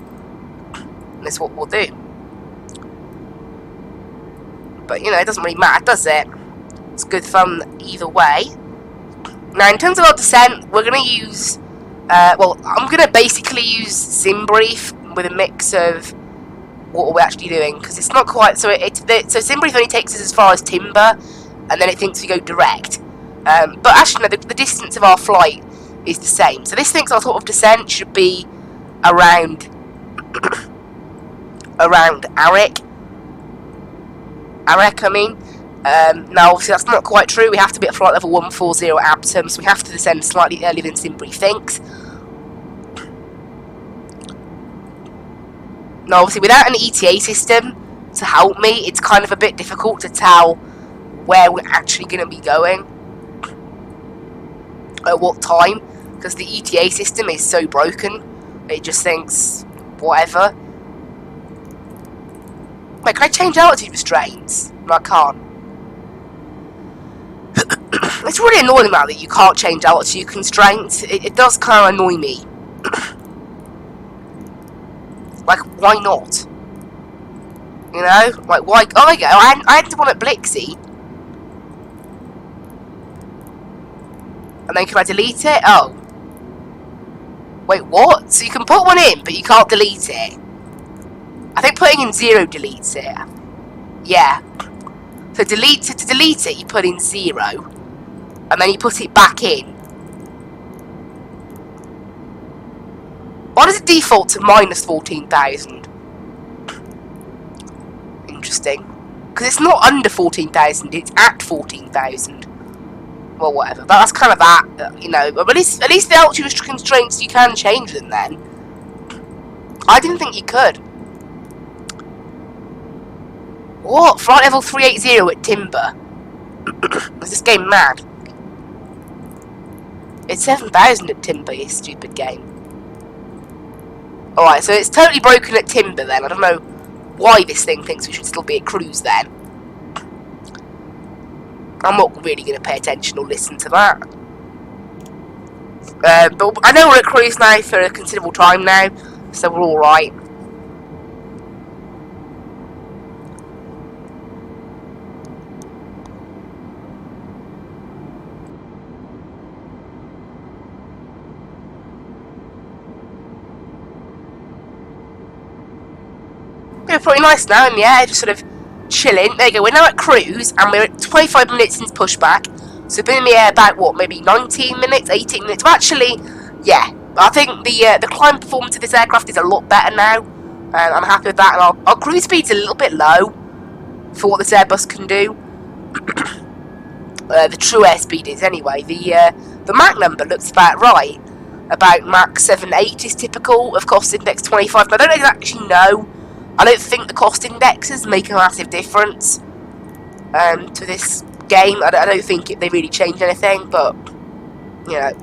that's what we'll do. But, you know, it doesn't really matter, does it? It's good fun either way. Now, in terms of our descent, we're going to use... well, I'm going to basically use SimBrief with a mix of what we're actually doing, because it's not quite... So SimBrief only takes us as far as Timber, and then it thinks we go direct. But actually, no, the distance of our flight is the same. So this thinks our sort of descent should be around... around Arik, I mean. Now, obviously, that's not quite true. We have to be at flight level 140 Aptum, so we have to descend slightly earlier than SimBrief thinks. Now, obviously, without an ETA system to help me, it's kind of a bit difficult to tell where we're actually going to be going at what time, because the ETA system is so broken. It just thinks whatever. Wait, can I change altitude restraints? No, I can't. It's really annoying now that you can't change altitude constraints. It does kind of annoy me. Like, why not? You know? Like, why? Oh, there you go. I had one at Blixie. And then can I delete it? Oh. Wait, what? So you can put one in, but you can't delete it? I think putting in 0 deletes it. Yeah. So to delete it, you put in 0. And then you put it back in. Why does it default to minus 14,000? Interesting. Because it's not under 14,000, it's at 14,000. Well, whatever. But that's kind of that, you know. But at least the altitude constraints, you can change them then. I didn't think you could. What? Flight level 380 at Timber? Is this game mad? It's 7,000 at Timber, you stupid game. Alright, so it's totally broken at Timber then. I don't know why this thing thinks we should still be at cruise then. I'm not really going to pay attention or listen to that. But I know we're at cruise now for a considerable time now, so we're alright. We're pretty nice now in the air, just sort of chilling. There you go, we're now at cruise, and we're at 25 minutes since pushback. So we've been in the air about, what, maybe 19 minutes, 18 minutes? But actually, yeah, I think the climb performance of this aircraft is a lot better now. And I'm happy with that, and our cruise speed's a little bit low for what this Airbus can do. The true airspeed is, anyway. The Mach number looks about right. About Mach 7.8 is typical of cost index 25, but I don't actually know. I don't think the cost indexes make a massive difference to this game. I don't think they really change anything, but, you know.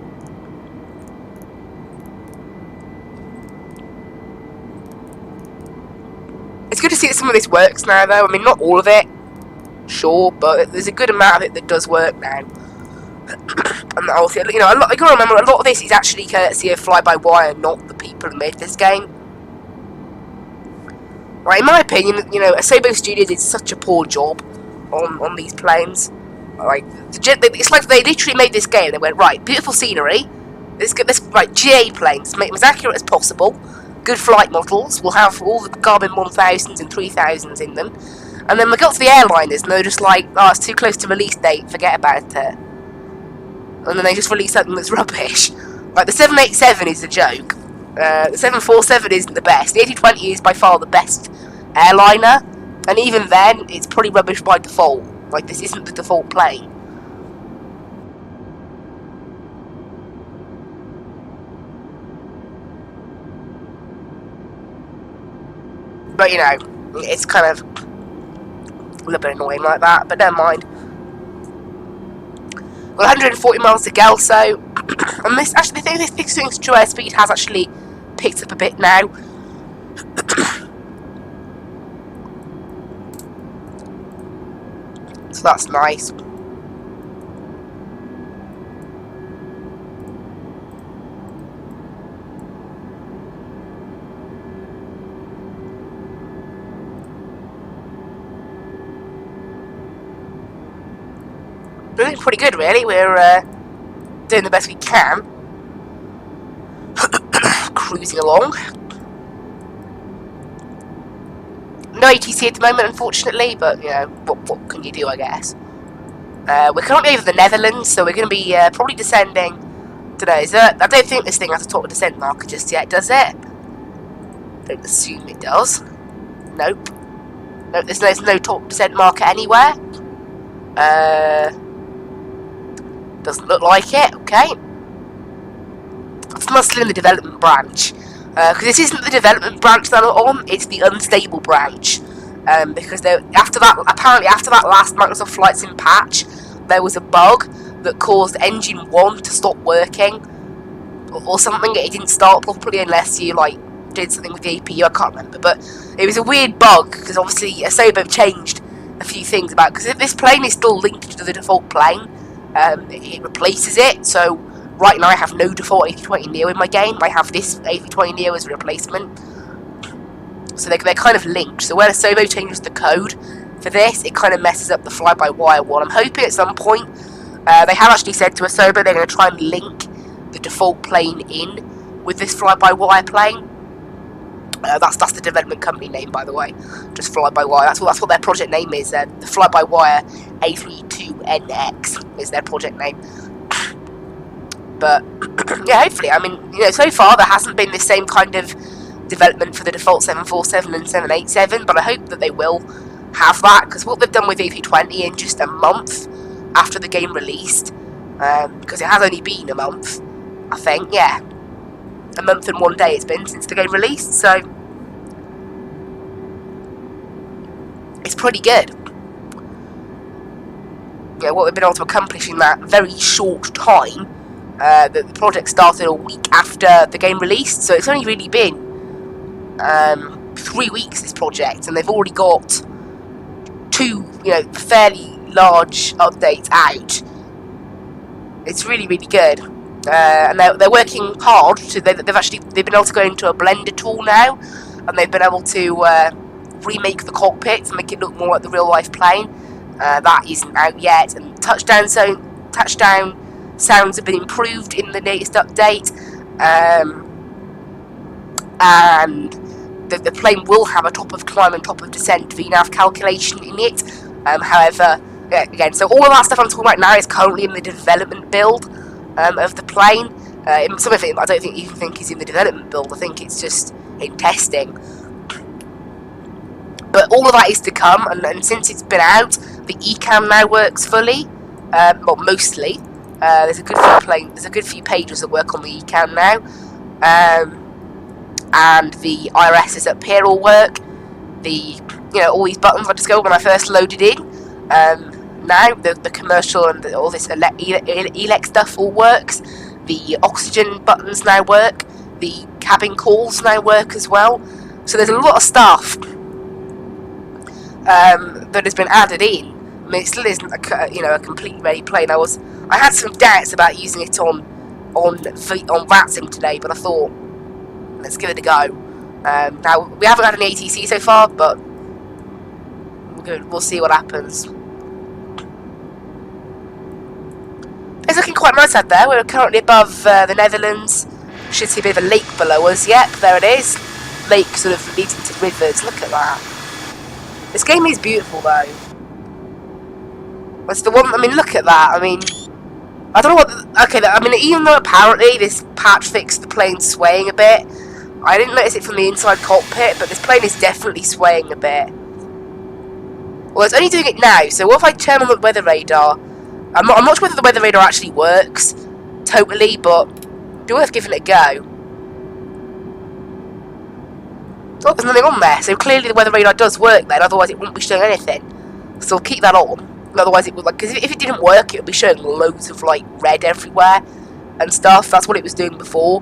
It's good to see that some of this works now, though. I mean, not all of it, sure, but there's a good amount of it that does work now. And also, you know, you gotta remember, a lot of this is actually courtesy of fly-by-wire, not the people who made this game. Right, in my opinion, you know, Asobo Studio did such a poor job on these planes. Like, it's like they literally made this game. They went, right, beautiful scenery. Let's get this right. GA planes, make them as accurate as possible. Good flight models. We'll have all the Garmin 1000s and 3000s in them. And then we got to the airliners, and they're just like, oh, it's too close to release date. Forget about it. And then they just release something that's rubbish. Like the 787 is a joke. The 747 isn't the best. The A220 is by far the best airliner, and even then, it's pretty rubbish by default. Like, this isn't the default plane. But, you know, it's kind of a little bit annoying like that, but never mind. Well, 140 miles to Gelso, and this, actually, I think this fixing true airspeed has actually picked up a bit now. So that's nice. Doing pretty good, really. We're doing the best we can. Cruising along. No ATC at the moment, unfortunately, but, you know, what can you do, I guess. We're currently over the Netherlands, so we're going to be probably descending. I don't think this thing has a top descent marker just yet, does it? Don't assume it does. Nope. Nope, there's no top descent marker anywhere. Doesn't look like it, okay. It's mostly in the development branch. Because this isn't the development branch that I'm on, it's the unstable branch. Because apparently after that last Microsoft Flight Sim patch, there was a bug that caused Engine 1 to stop working. Or something, it didn't start properly unless you, like, did something with the APU, I can't remember. But it was a weird bug, because obviously Asobo changed a few things about it. Because this plane is still linked to the default plane, it replaces it, so right now I have no default A320neo in my game. I have this A320neo as a replacement. So they're kind of linked. So when Asobo changes the code for this, it kind of messes up the fly-by-wire one. I'm hoping at some point, they have actually said to Asobo they're going to try and link the default plane in with this fly-by-wire plane. That's the development company name, by the way. Just fly-by-wire. That's what their project name is. The fly-by-wire A32NX is their project name. But yeah, hopefully. I mean, you know, so far there hasn't been the same kind of development for the default 747 and 787. But I hope that they will have that, because what they've done with A320 in just a month after the game released, because it has only been a month, I think. Yeah. A month and 1 day it's been since the game released, so it's pretty good. Yeah, what we've been able to accomplish in that very short time. The project started a week after the game released, so it's only really been 3 weeks, this project, and they've already got 2, you know, fairly large updates out. It's really, really good. And they're working hard. They've been able to go into a Blender tool now, and they've been able to remake the cockpit to make it look more like the real life plane. That isn't out yet, and touchdown sounds have been improved in the latest update, and the plane will have a top of climb and top of descent VNAV calculation in it. However, again, so all of that stuff I'm talking about now is currently in the development build of the plane. Some of it I don't even think is in the development build. I think it's just in testing. But all of that is to come, and since it's been out, the eCam now works fully. Well, mostly. There's a good few pages that work on the eCam now, and the IRSs up here all work. All these buttons I discovered when I first loaded in. Now the commercial and all this elec stuff all works. The oxygen buttons now work. The cabin calls now work as well. So there's a lot of stuff that has been added in. I mean, it still isn't a completely ready plane. I had some doubts about using it on Vatsim today, but I thought, let's give it a go. Now, we haven't had an ATC so far, but we'll see what happens. It's looking quite nice out there. We're currently above the Netherlands. Should see a bit of a lake below us. Yep, there it is. Lake sort of leading to rivers. Look at that. This game is beautiful, though. What's the one? I mean, look at that. I mean, I don't know what. Okay, I mean, even though apparently this patch fixed the plane swaying a bit, I didn't notice it from the inside cockpit, but this plane is definitely swaying a bit. Well, it's only doing it now. So what if I turn on the weather radar? I'm not sure whether the weather radar actually works totally, but it'd be worth giving it a go. Oh, there's nothing on there, so clearly the weather radar does work then, otherwise it wouldn't be showing anything. So I'll keep that on. Otherwise it would, like, because if it didn't work, it would be showing loads of, like, red everywhere and stuff. That's what it was doing before,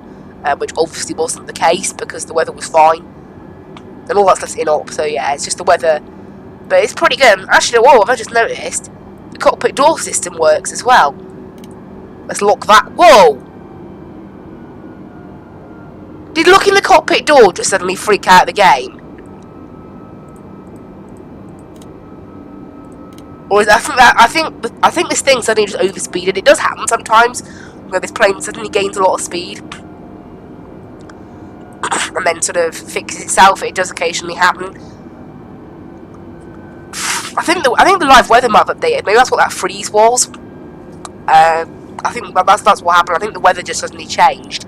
which obviously wasn't the case because the weather was fine. And all that stuff's in op, so yeah, it's just the weather. But it's pretty good. Actually, whoa, I've just noticed the cockpit door system works as well. Let's lock that. Whoa! Did locking the cockpit door just suddenly freak out the game? Or is I think this thing suddenly just overspeeded. It does happen sometimes where this plane suddenly gains a lot of speed and then sort of fixes itself. It does occasionally happen. I think the live weather might have updated. Maybe that's what that freeze was. I think that's what happened. I think the weather just suddenly changed.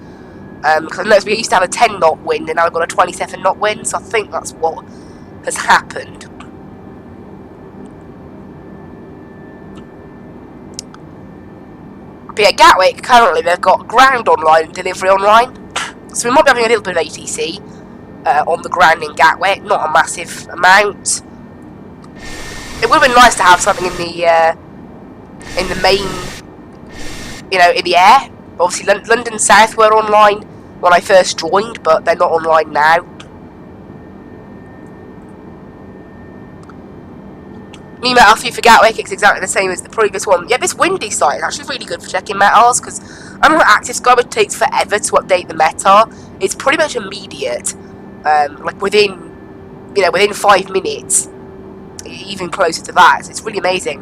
Because I noticed we used to have a 10 knot wind and now we've got a 27 knot wind. So I think that's what has happened. But yeah, Gatwick, currently they've got ground online and delivery online. So we might be having a little bit of ATC on the ground in Gatwick. Not a massive amount. It would have been nice to have something in the main, in the air. Obviously, London South were online when I first joined, but they're not online now. New metal feed for Gatwick, it's exactly the same as the previous one. Yeah, this windy site is actually really good for checking metals, because I remember Active Sky, it takes forever to update the meta. It's pretty much immediate, like within 5 minutes. Even closer to that, so it's really amazing.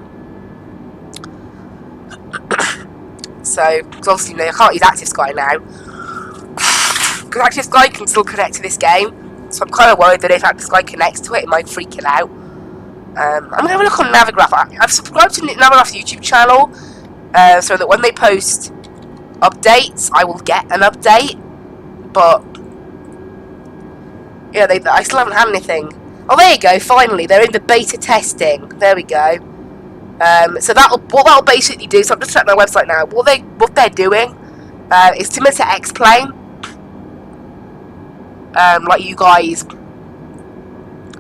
So, because obviously, I can't use Active Sky now, because Active Sky can still connect to this game. So I'm kind of worried that if Active Sky connects to it, it might freak it out. I'm going to have a look on Navigraph. I've subscribed to Navigraph's YouTube channel, so that when they post updates, I will get an update. But yeah, I still haven't had anything. Oh, there you go, finally, they're in the beta testing. There we go. So what that'll basically do, so I'm just checking their website now, what they're doing is similar to X-Plane. Like you guys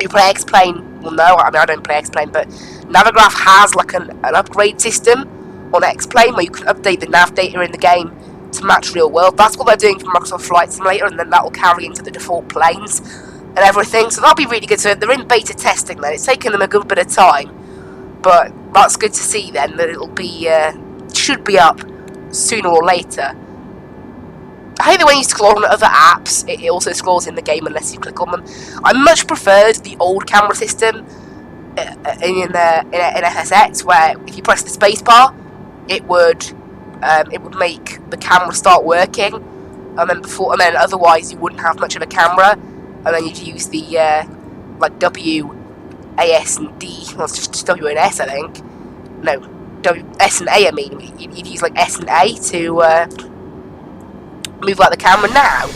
who play X-Plane will know, I mean I don't play X-Plane, but Navigraph has like an upgrade system on X-Plane where you can update the nav data in the game to match real world. That's what they're doing for Microsoft Flight Simulator, and then that will carry into the default planes and everything, so that'll be really good. So they're in beta testing then. It's taken them a good bit of time, but that's good to see then that it'll be should be up sooner or later. I hate the way you scroll on other apps, it also scrolls in the game unless you click on them. I much preferred the old camera system in FSX, where if you press the spacebar, it would make the camera start working, and then otherwise you wouldn't have much of a camera. And then you'd use the like W, A, S, and D. Well, it's just W and S, I think. No, S and A. I mean, you'd use like S and A to move like the camera now.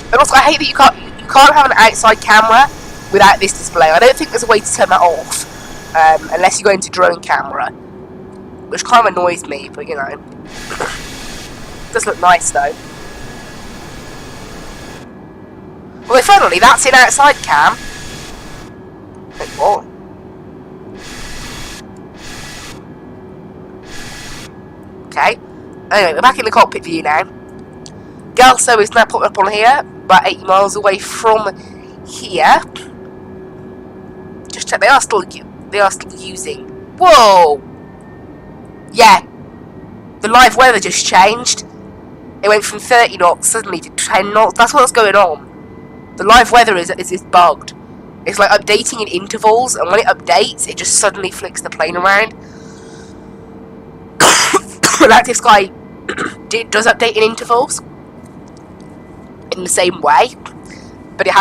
And also, I hate that you can't have an outside camera without this display. I don't think there's a way to turn that off unless you go into drone camera, which kind of annoys me. But it does look nice though. Well, finally, that's in outside cam. Wait, what? Okay. Anyway, we're back in the cockpit view now. Galso is now popping up on here, about 80 miles away from here. Just check, they are still using. Whoa! Yeah. The live weather just changed. It went from 30 knots suddenly to 10 knots. That's what's going on. The live weather is bugged. It's like updating in intervals, and when it updates, it just suddenly flicks the plane around. Active Sky does update in intervals in the same way, but it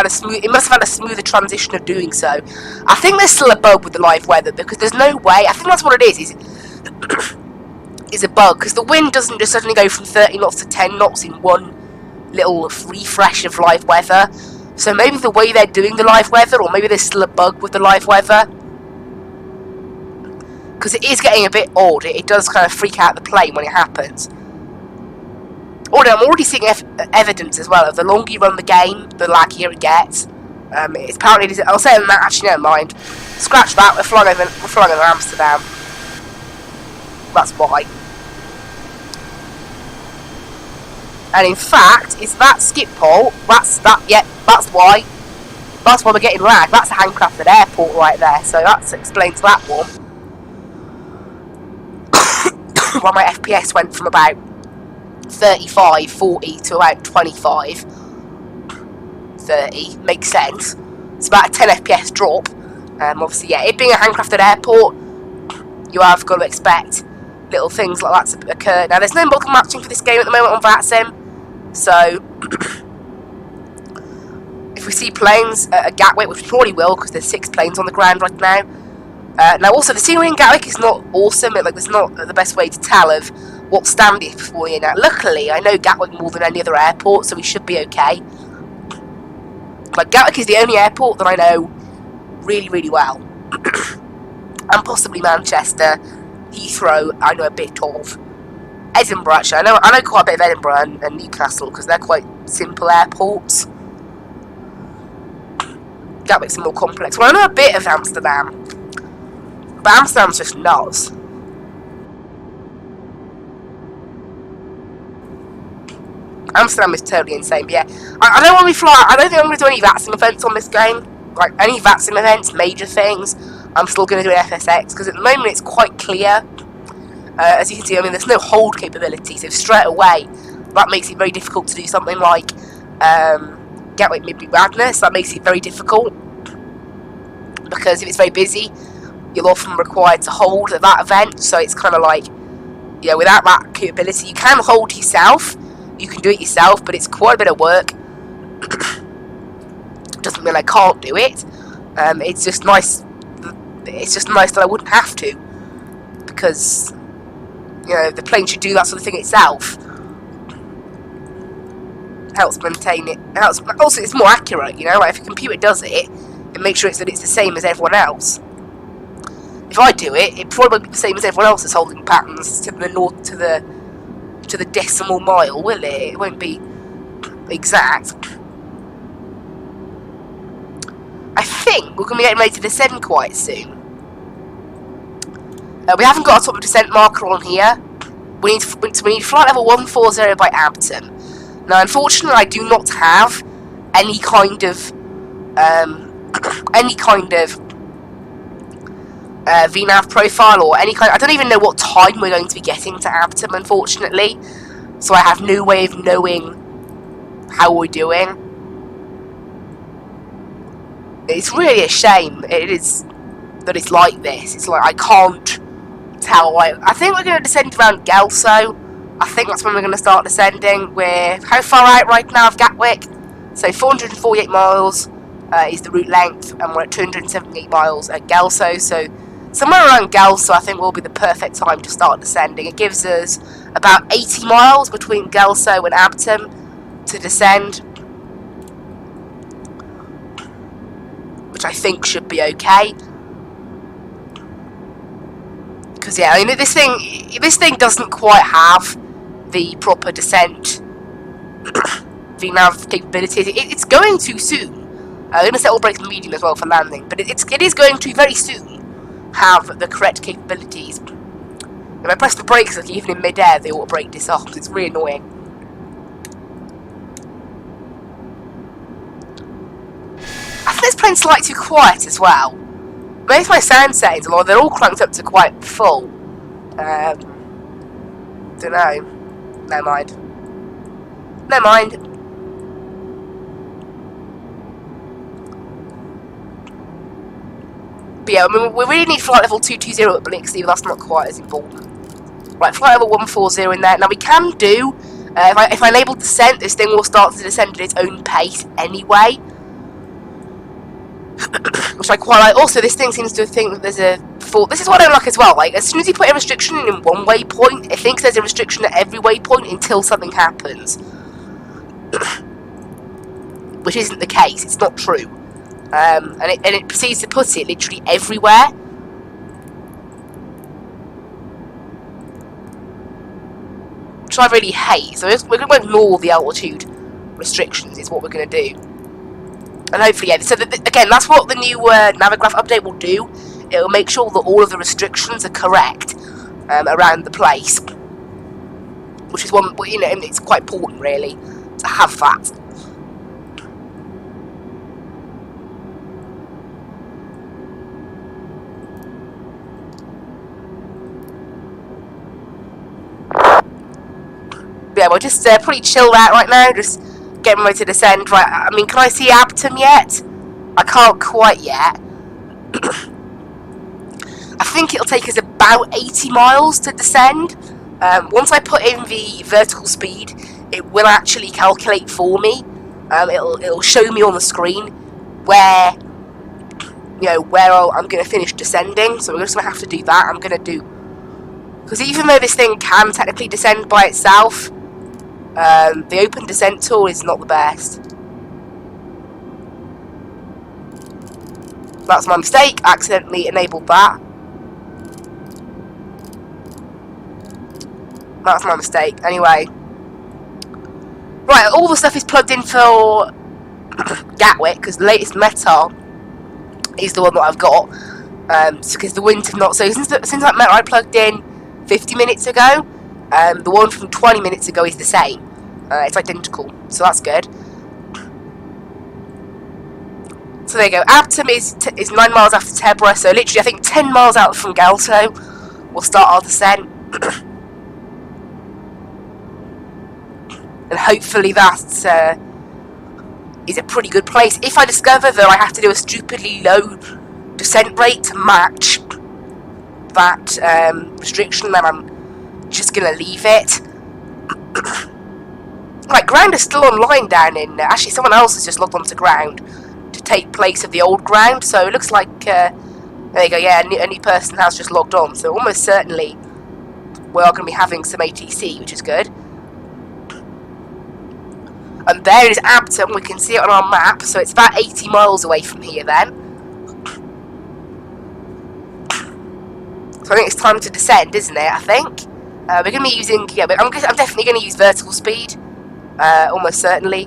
must have had a smoother transition of doing so. I think there's still a bug with the live weather, because there's no way. I think that's what it is a bug, because the wind doesn't just suddenly go from 30 knots to 10 knots in one little refresh of live weather. So maybe the way they're doing the live weather, or maybe there's still a bug with the live weather, because it is getting a bit odd. It does kind of freak out the plane when it happens. Although I'm already seeing evidence as well of the longer you run the game, the laggier it gets. It's apparently, I'll say that, actually never mind. Scratch that, we're flying over Amsterdam. That's why. And in fact, it's that skip hole, that's why. That's why we're getting lag. That's a handcrafted airport right there, so that explains that one. Why my FPS went from about 35, 40 to about 25, 30, makes sense. It's about a 10 FPS drop. Obviously, yeah, it being a handcrafted airport, you have got to expect little things like that to occur. Now, there's no model matching for this game at the moment on Vatsim, so if we see planes at Gatwick, which we probably will, because there's 6 planes on the ground right now. Now, also, the scenery in Gatwick is not awesome. There's not the best way to tell of what stand is for you. Now, luckily, I know Gatwick more than any other airport, so we should be okay. Like, Gatwick is the only airport that I know really, really well. And possibly Manchester, Heathrow, I know a bit of. Edinburgh, actually, I know quite a bit of Edinburgh and Newcastle, because they're quite simple airports. Gatwick's more complex. Well, I know a bit of Amsterdam, but Amsterdam's just nuts. Amsterdam is totally insane, but yeah. I don't want to fly. I don't think I'm going to do any Vatsim events on this game. Like, any Vatsim events, major things, I'm still going to do an FSX, because at the moment it's quite clear. As you can see, I mean, there's no hold capability, so straight away, that makes it very difficult to do something like Gatwick Midweek Madness. That makes it very difficult, because if it's very busy, you're often required to hold at that event, so it's kind of like, you know, without that capability, you can hold yourself, you can do it yourself, but it's quite a bit of work. Doesn't mean I can't do it. It's just nice that I wouldn't have to, because, you know, the plane should do that sort of thing itself. Helps maintain it. Also, it's more accurate, you know. Like, if a computer does it, it makes sure that it's the same as everyone else. If I do it, it probably won't be the same as everyone else's holding patterns to the decimal mile, will it? It won't be exact. I think we're going to be getting ready to descend quite soon. We haven't got a top of descent marker on here. We need flight level 140 by Vatsim. Now, unfortunately, I do not have any kind of VNAV profile or any kind. I don't even know what time we're going to be getting to Vatsim, unfortunately. So I have no way of knowing how we're doing. It's really a shame. It is that it's like this. It's like I can't tell. I think we're going to descend around Gelso. I think that's when we're going to start descending. We're how far out right now of Gatwick? So 448 miles is the route length, and we're at 278 miles at Gelso. So somewhere around Gelso, I think will be the perfect time to start descending. It gives us about 80 miles between Gelso and Vatsim to descend, which I think should be okay. Because yeah, I mean, this thing doesn't quite have the proper descent VNAV capabilities. It's going to soon. I'm going to set all brakes medium as well for landing, but it is going to very soon have the correct capabilities. If I press the brakes, like, even in mid-air, the auto brake disarms. It's really annoying. I think this plane's slightly too quiet as well. Most of my sound settings, although they're all cranked up to quite full. Don't know. Never mind. But yeah, I mean, we really need flight level 220 at Blixley, but that's not quite as important. Right, flight level 140 in there. Now we can do, if I enable descent, this thing will start to descend at its own pace anyway. Which I quite like. Also, this thing seems to think that there's a full... This is what I don't like as well. Like, as soon as you put a restriction in one waypoint, it thinks there's a restriction at every waypoint until something happens. Which isn't the case. It's not true. And it proceeds to put it literally everywhere. Which I really hate. So we're going to ignore the altitude restrictions is what we're going to do. And hopefully, yeah, so again, that's what the new Navigraph update will do. It will make sure that all of the restrictions are correct around the place. Which is one, you know, it's quite important, really, to have that. Yeah, we're just pretty chilled out right now, just getting ready to descend. Right, I mean, can I see Abtom yet? I can't quite yet. I think it'll take us about 80 miles to descend. Once I put in the vertical speed, it will actually calculate for me. It'll show me on the screen where, you know, where I'm going to finish descending. So we're just going to have to do that. I'm going to do, because even though this thing can technically descend by itself, the open descent tool is not the best. That's my mistake. I accidentally enabled that. That's my mistake. Anyway. Right, all the stuff is plugged in for Gatwick, because the latest meta is the one that I've got. Because the winds have not... So since that meta I plugged in 50 minutes ago, the one from 20 minutes ago is the same. It's identical, so that's good. So there you go. Abtom is 9 miles after Tebra, so literally I think 10 miles out from Galto we'll start our descent. And hopefully that is a pretty good place. If I discover that I have to do a stupidly low descent rate to match that restriction, then I'm just going to leave it. Right, ground is still online down in... actually, someone else has just logged onto ground to take place of the old ground, so it looks like... there you go, yeah, a new person has just logged on, so almost certainly we are going to be having some ATC, which is good. And there is Abtom, we can see it on our map, so it's about 80 miles away from here then. So I think it's time to descend, isn't it, I think? We're going to be using... yeah, I'm definitely going to use vertical speed. Almost certainly.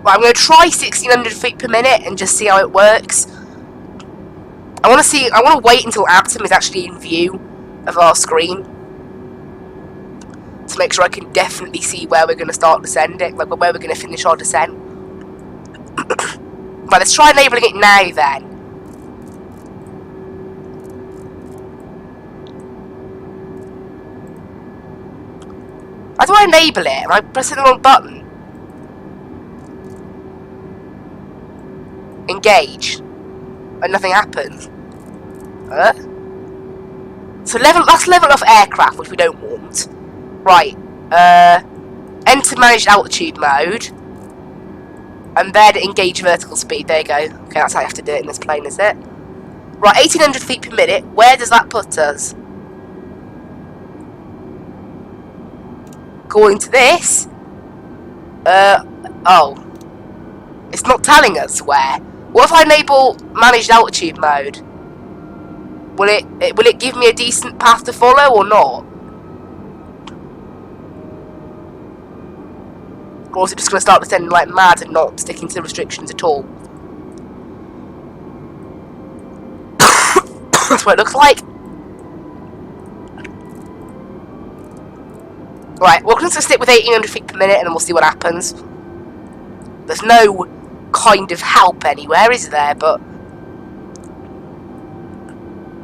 Right, I'm going to try 1600 feet per minute and just see how it works. I want to wait until Abtom is actually in view of our screen to make sure I can definitely see where we're going to start descending, like where we're going to finish our descent. Right, let's try enabling it now then. How do I enable it? Am I pressing the wrong button? Engage. And nothing happens. So that's level off aircraft, which we don't want. Right. Enter managed altitude mode. And then engage vertical speed. There you go. Okay, that's how you have to do it in this plane, is it? Right, 1800 feet per minute. Where does that put us? Going to this. Oh. It's not telling us where. What if I enable managed altitude mode? Will it give me a decent path to follow or not? Or is it just going to start descending like mad and not sticking to the restrictions at all? That's what it looks like. Right, we're going to stick with 1800 feet per minute and then we'll see what happens. There's no kind of help anywhere, is there? But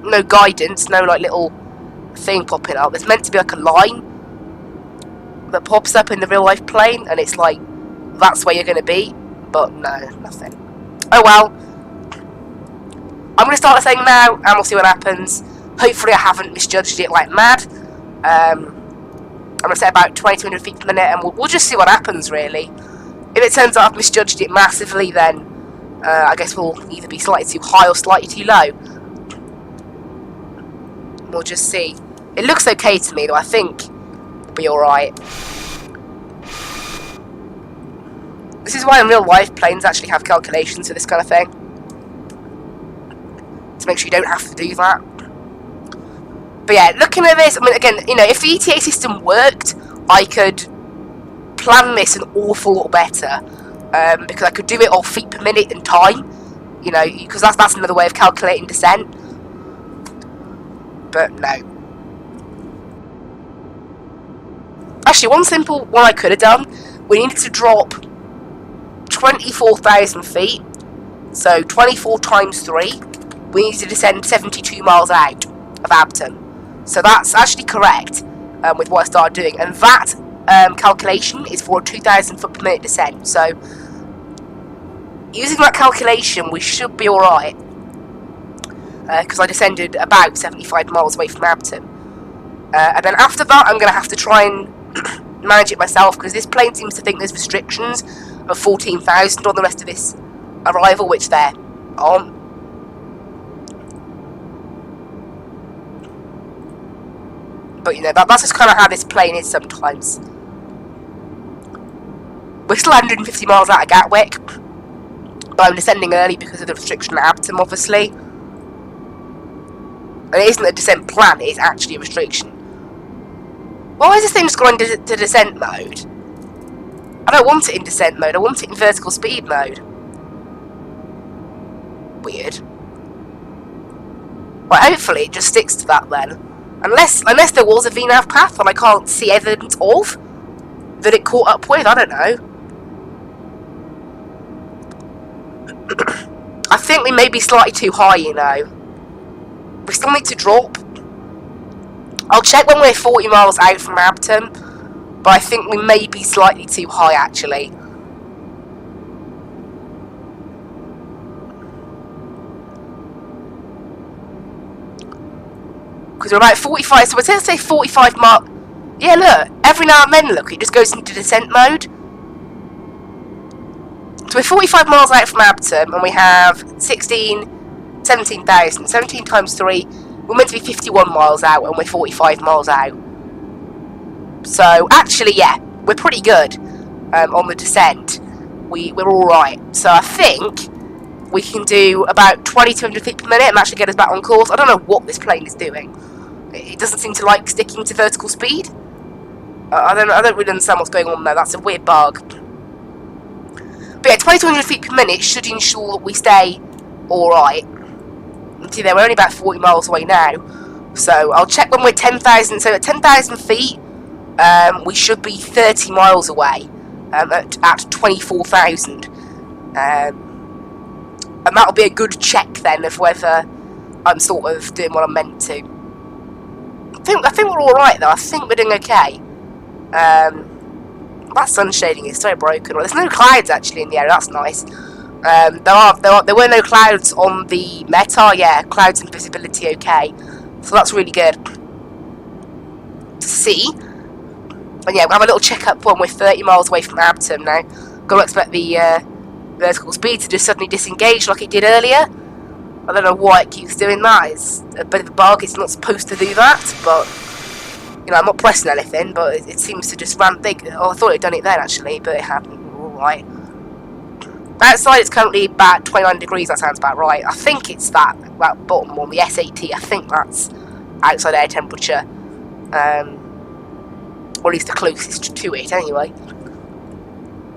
no guidance, no like little thing popping up. There's meant to be like a line that pops up in the real life plane, and it's like that's where you're going to be. But no, nothing. Oh well. I'm going to start the thing now, and we'll see what happens. Hopefully I haven't misjudged it like mad. I'm going to say about 2200 feet per minute, and we'll just see what happens, really. If it turns out I've misjudged it massively, then I guess we'll either be slightly too high or slightly too low. We'll just see. It looks okay to me, though. I think it'll be alright. This is why in real life planes actually have calculations for this kind of thing. To make sure you don't have to do that. But yeah, looking at this, I mean, again, you know, if the ETA system worked, I could plan this an awful lot better. Because I could do it all feet per minute and time. You know, because that's another way of calculating descent. But no. Actually, one simple one I could have done, we needed to drop 24,000 feet. So 24 times 3. We need to descend 72 miles out of Abton. So that's actually correct with what I started doing. And that calculation is for a 2,000 foot per minute descent. So using that calculation, we should be alright. Because I descended about 75 miles away from Abton. And then after that, I'm going to have to try and manage it myself. Because this plane seems to think there's restrictions of 14,000 on the rest of this arrival, which they're on. But, you know, that's just kind of how this plane is sometimes. We're still 150 miles out of Gatwick. But I'm descending early because of the restriction at Abton, obviously. And it isn't a descent plan, it is actually a restriction. Why is this thing just going to descent mode? I don't want it in descent mode, I want it in vertical speed mode. Weird. Well, hopefully it just sticks to that then. Unless there was a VNAV path that I can't see evidence of, that it caught up with, I don't know. I think we may be slightly too high, you know. We still need to drop. I'll check when we're 40 miles out from Abton, but I think we may be slightly too high, actually. Because we're about 45, so let's say 45 miles. Yeah, look, every now and then, look, it just goes into descent mode. So we're 45 miles out from Abton, and we have 17,000. 17 times 3, we're meant to be 51 miles out, and we're 45 miles out. So, actually, yeah, we're pretty good on the descent. We're alright. So I think we can do about 2,200 feet per minute and actually get us back on course. I don't know what this plane is doing. It doesn't seem to like sticking to vertical speed. I don't really understand what's going on there. That's a weird bug. But yeah, 2,200 feet per minute should ensure that we stay alright. See there, we're only about 40 miles away now. So I'll check when we're 10,000. So at 10,000 feet, we should be 30 miles away at 24,000. And that'll be a good check then of whether I'm sort of doing what I'm meant to. I think we're alright though. I think we're doing okay. That sun shading is so broken. Well, there's no clouds actually in the air. That's nice. There were no clouds on the Meta. Yeah, clouds and visibility okay. So that's really good to see. And yeah, we'll have a little check up when we're 30 miles away from Abton now. Gotta expect the vertical speed to just suddenly disengage like it did earlier. I don't know why it keeps doing that. It's a bit of a bug. It's not supposed to do that, but you know, I'm not pressing anything, but it seems to just run big. Oh, I thought it'd done it then actually, but it hadn't. Alright. Outside it's currently about 29 degrees, that sounds about right. I think it's that bottom one, the SAT, I think that's outside air temperature. Or at least the closest to it anyway.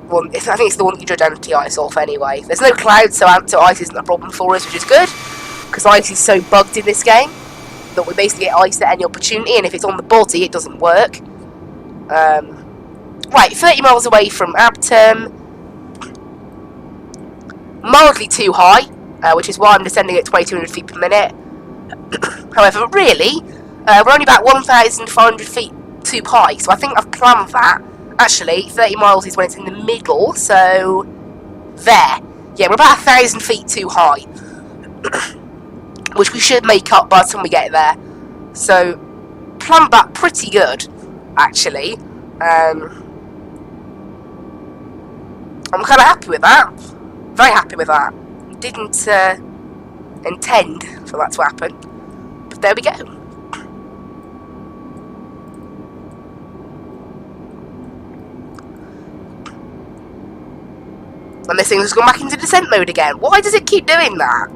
Well, I think it's the one that you judge anti-ice off anyway. There's no clouds, so ice isn't a problem for us, which is good. Because ice is so bugged in this game that we basically get ice at any opportunity, and if it's on the body, it doesn't work. Right, 30 miles away from Abton. Mildly too high, which is why I'm descending at 2,200 feet per minute. However, really, we're only about 1,500 feet too high, so I think I've planned that Actually, 30 miles is when it's in the middle, so there. Yeah, we're about 1,000 feet too high, which we should make up by the time we get there. So, planned that pretty good, actually. I'm kind of happy with that. Very happy with that. Didn't intend for that to happen, but there we go. And this thing has gone back into descent mode again. Why does it keep doing that?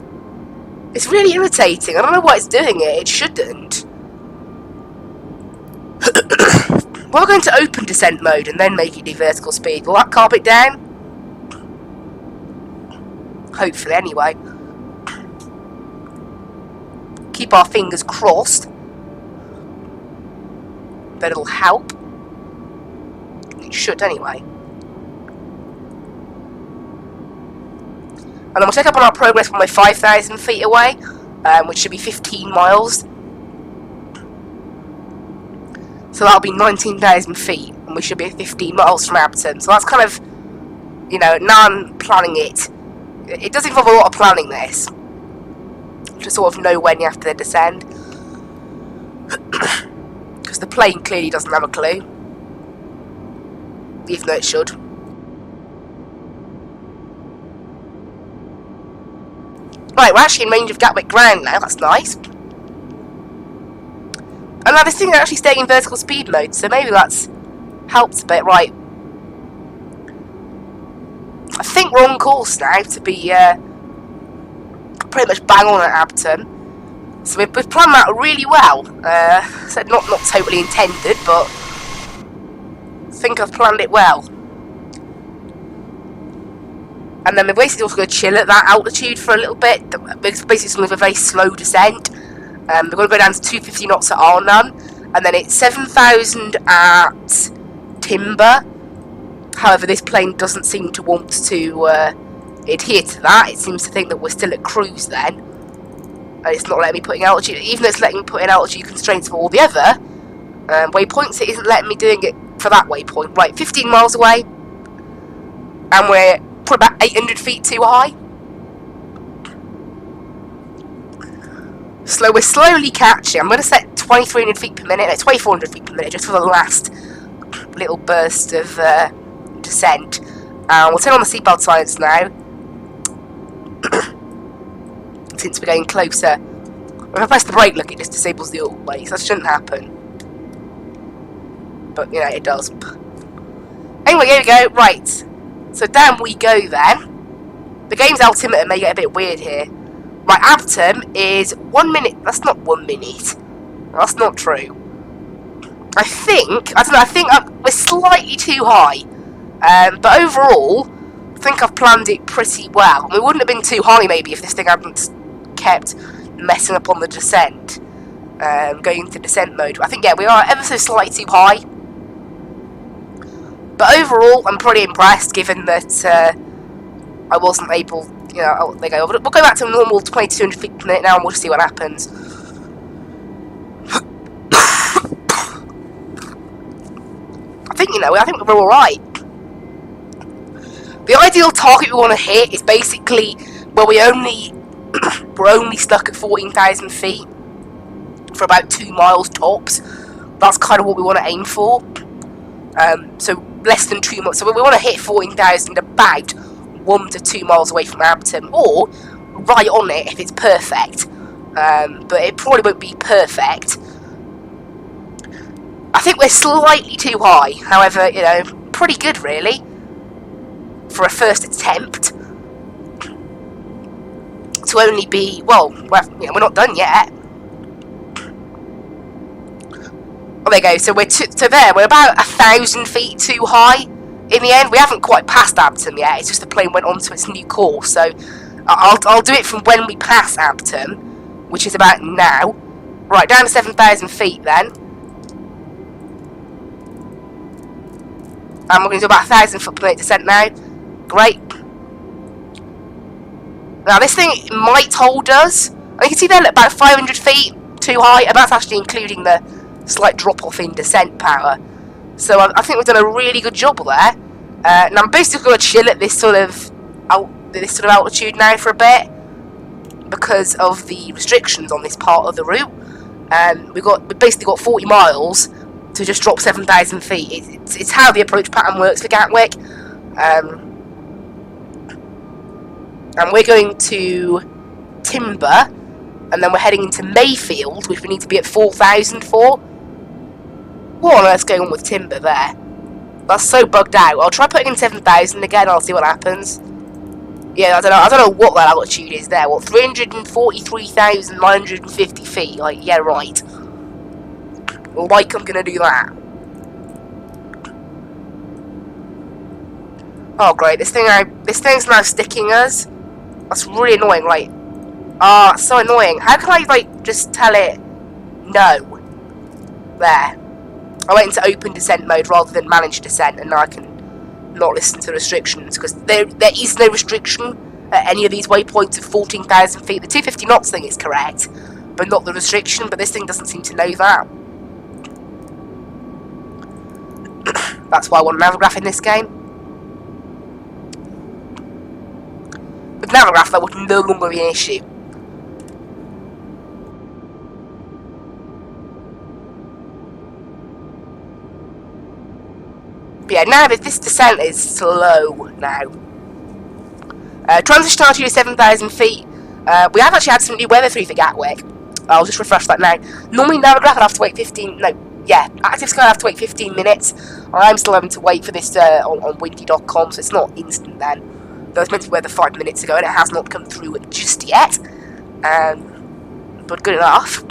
It's really irritating. I don't know why it's doing it. It shouldn't. We're going to open descent mode and then make it do vertical speed. Will that calm it down? Hopefully, anyway. Keep our fingers crossed. That it'll help. It should, anyway. And then we'll check up on our progress when we're 5,000 feet away, which should be 15 miles. So that'll be 19,000 feet, and we should be 15 miles from Abington. So that's kind of, you know, now I'm planning it. It does involve a lot of planning, this. To sort of know when you have to descend. Because the plane clearly doesn't have a clue. Even though it should. Right, we're actually in range of Gatwick ground now, that's nice. And now this thing is actually staying in vertical speed mode, so maybe that's helped a bit. Right. I think we're on course now to be pretty much bang on at Abington. So we've planned that really well. So not totally intended, but I think I've planned it well. And then we're basically also going to chill at that altitude for a little bit. Basically, something with a very slow descent. We're going to go down to 250 knots at Arnhem, and then it's 7,000 at Timber. However, this plane doesn't seem to want to adhere to that. It seems to think that we're still at cruise then. And it's not letting me put in altitude. Even though it's letting me put in altitude constraints for all the other waypoints, it isn't letting me doing it for that waypoint. Right, 15 miles away. And we're probably about 800 feet too high. So we're slowly catching. I'm going to set 2,300 feet per minute, no, 2,400 feet per minute, just for the last little burst of descent. We'll turn on the seatbelt signs now, since we're getting closer. If I press the brake, look, it just disables the always. That shouldn't happen. But, you know, it does. Anyway, here we go. Right. So down we go then. The game's altimeter may get a bit weird here. Right, Abington is 1 minute. That's not 1 minute. That's not true. I think we're slightly too high. But overall, I think I've planned it pretty well. We wouldn't have been too high maybe if this thing hadn't kept messing up on the descent. Going into descent mode. I think, yeah, we are ever so slightly too high. But overall, I'm pretty impressed given that I wasn't able, you know, they go over. We'll go back to normal 2,200 feet per minute now and we'll see what happens. I think, you know, I think we're alright. The ideal target we want to hit is basically where we're only stuck at 14,000 feet for about 2 miles tops. That's kind of what we want to aim for. So less than 2 miles. So we want to hit 14,000 about 1 to 2 miles away from Abington, or right on it if it's perfect. But it probably won't be perfect. I think we're slightly too high. However, you know, pretty good really for a first attempt. To only be, well, you know, we're not done yet. Oh, there you go. So we're about 1,000 feet too high. In the end, we haven't quite passed Abington yet. It's just the plane went on to its new course. So I'll do it from when we pass Abington, which is about now. Right, down to 7,000 feet then. And we're going to do about 1,000 foot per minute descent now. Great. Now this thing might hold us. And you can see there, about 500 feet too high, and that's actually including the slight drop off in descent power. So I think we've done a really good job there. And I'm basically going to chill at this sort of altitude now for a bit because of the restrictions on this part of the route. We've basically got 40 miles to just drop 7,000 feet. It's how the approach pattern works for Gatwick. And we're going to Timber, and then we're heading into Mayfield, which we need to be at 4,000 for. What on earth's going on with Timber there? That's so bugged out. I'll try putting in 7,000 again, I'll see what happens. Yeah, I don't know what that altitude is there. What, 343,950 feet? Like, yeah, right. Like I'm gonna do that. Oh great, this thing's now sticking us. That's really annoying, right? Ah, it's so annoying. How can I, like, just tell it no? There. I went into open descent mode rather than managed descent, and now I can not listen to restrictions, because there is no restriction at any of these waypoints of 14,000 feet. The 250 knots thing is correct, but not the restriction, but this thing doesn't seem to know that. That's why I want Navigraph in this game. With Navigraph, that would no longer be an issue. But yeah, now this descent is slow now. Transition altitude is 7,000 feet. We have actually had some new weather through for Gatwick. I'll just refresh that now. Normally Navigraph I'd have to wait 15... No, yeah, Active Sky I'd have to wait 15 minutes. I'm still having to wait for this on windy.com, so it's not instant then. That was meant to be weather 5 minutes ago, and it has not come through just yet. But good enough.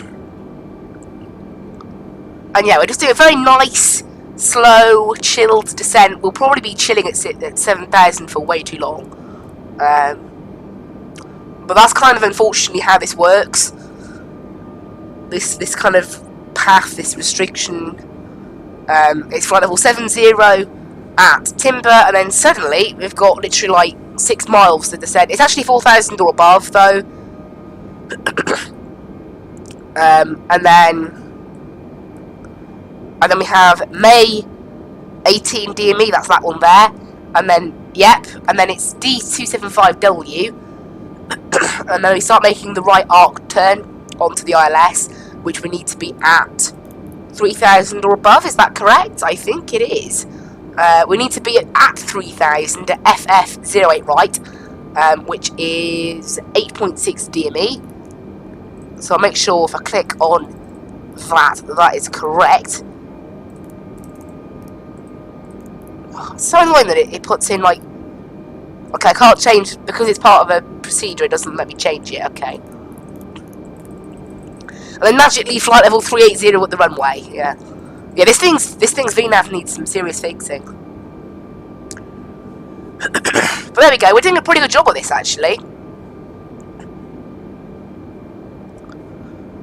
And yeah, we're just doing a very nice, slow, chilled descent. We'll probably be chilling at 7,000 for way too long. But that's kind of unfortunately how this works. This kind of path, this restriction. It's flight level 70 at Timber, and then suddenly we've got literally like 6 miles to descend. It's actually 4,000 or above though. And then we have May 18 DME, that's that one there. And then, yep, and then it's D275W. And then we start making the right arc turn onto the ILS, which we need to be at 3,000 or above, is that correct? I think it is. We need to be at 3,000 at FF08 right, which is 8.6 DME. So I'll make sure if I click on that is correct. It's so annoying that it puts in like... Okay, I can't change, because it's part of a procedure, it doesn't let me change it, okay. And then magically flight level 380 at the runway, yeah. Yeah, this thing's VNAV needs some serious fixing. But there we go, we're doing a pretty good job of this actually.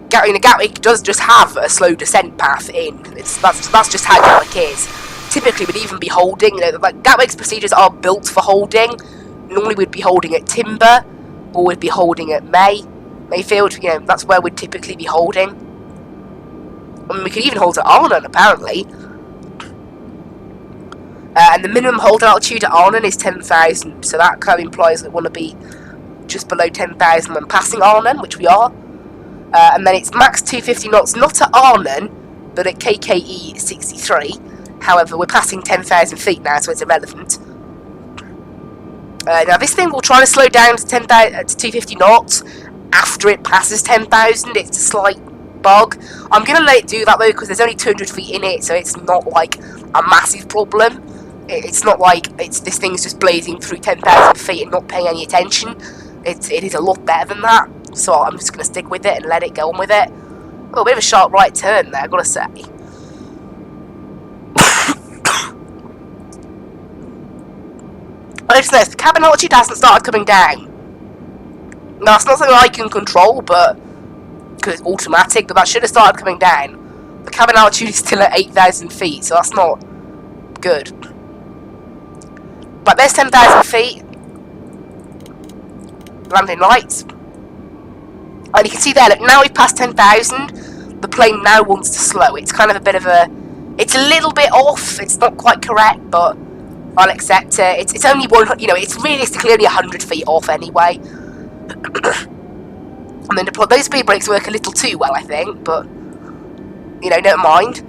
Gatwick does just have a slow descent path in. That's just how Gatwick is. Typically we'd even be holding, you know, like Gatwick's procedures are built for holding. Normally we'd be holding at Timber, or we'd be holding at Mayfield, you know, that's where we'd typically be holding. I mean, we could even hold at Arnhem, apparently. And the minimum hold altitude at Arnhem is 10,000, so that kind of implies that we want to be just below 10,000 when passing Arnhem, which we are. And then it's max 250 knots, not at Arnhem, but at KKE 63. However, we're passing 10,000 feet now, so it's irrelevant. Now, this thing will try to slow down to 250 knots after it passes 10,000. It's a slight bug. I'm going to let it do that, though, because there's only 200 feet in it, so it's not, like, a massive problem. It's not like this thing's just blazing through 10,000 feet and not paying any attention. It is a lot better than that, so I'm just going to stick with it and let it go on with it. Oh, a bit of a sharp right turn there, I've got to say. But the cabin altitude hasn't started coming down. Now, it's not something I can control, but because it's automatic, but that should have started coming down. The cabin altitude is still at 8,000 feet, so that's not good. But there's 10,000 feet. Landing lights. And you can see there, look, now we've passed 10,000, the plane now wants to slow. It's kind of a bit of a It's a little bit off. It's not quite correct, but I'll accept it. It's only one. You know, it's realistically only 100 feet off anyway. I mean, those speed brakes work a little too well, I think, but, you know, never mind.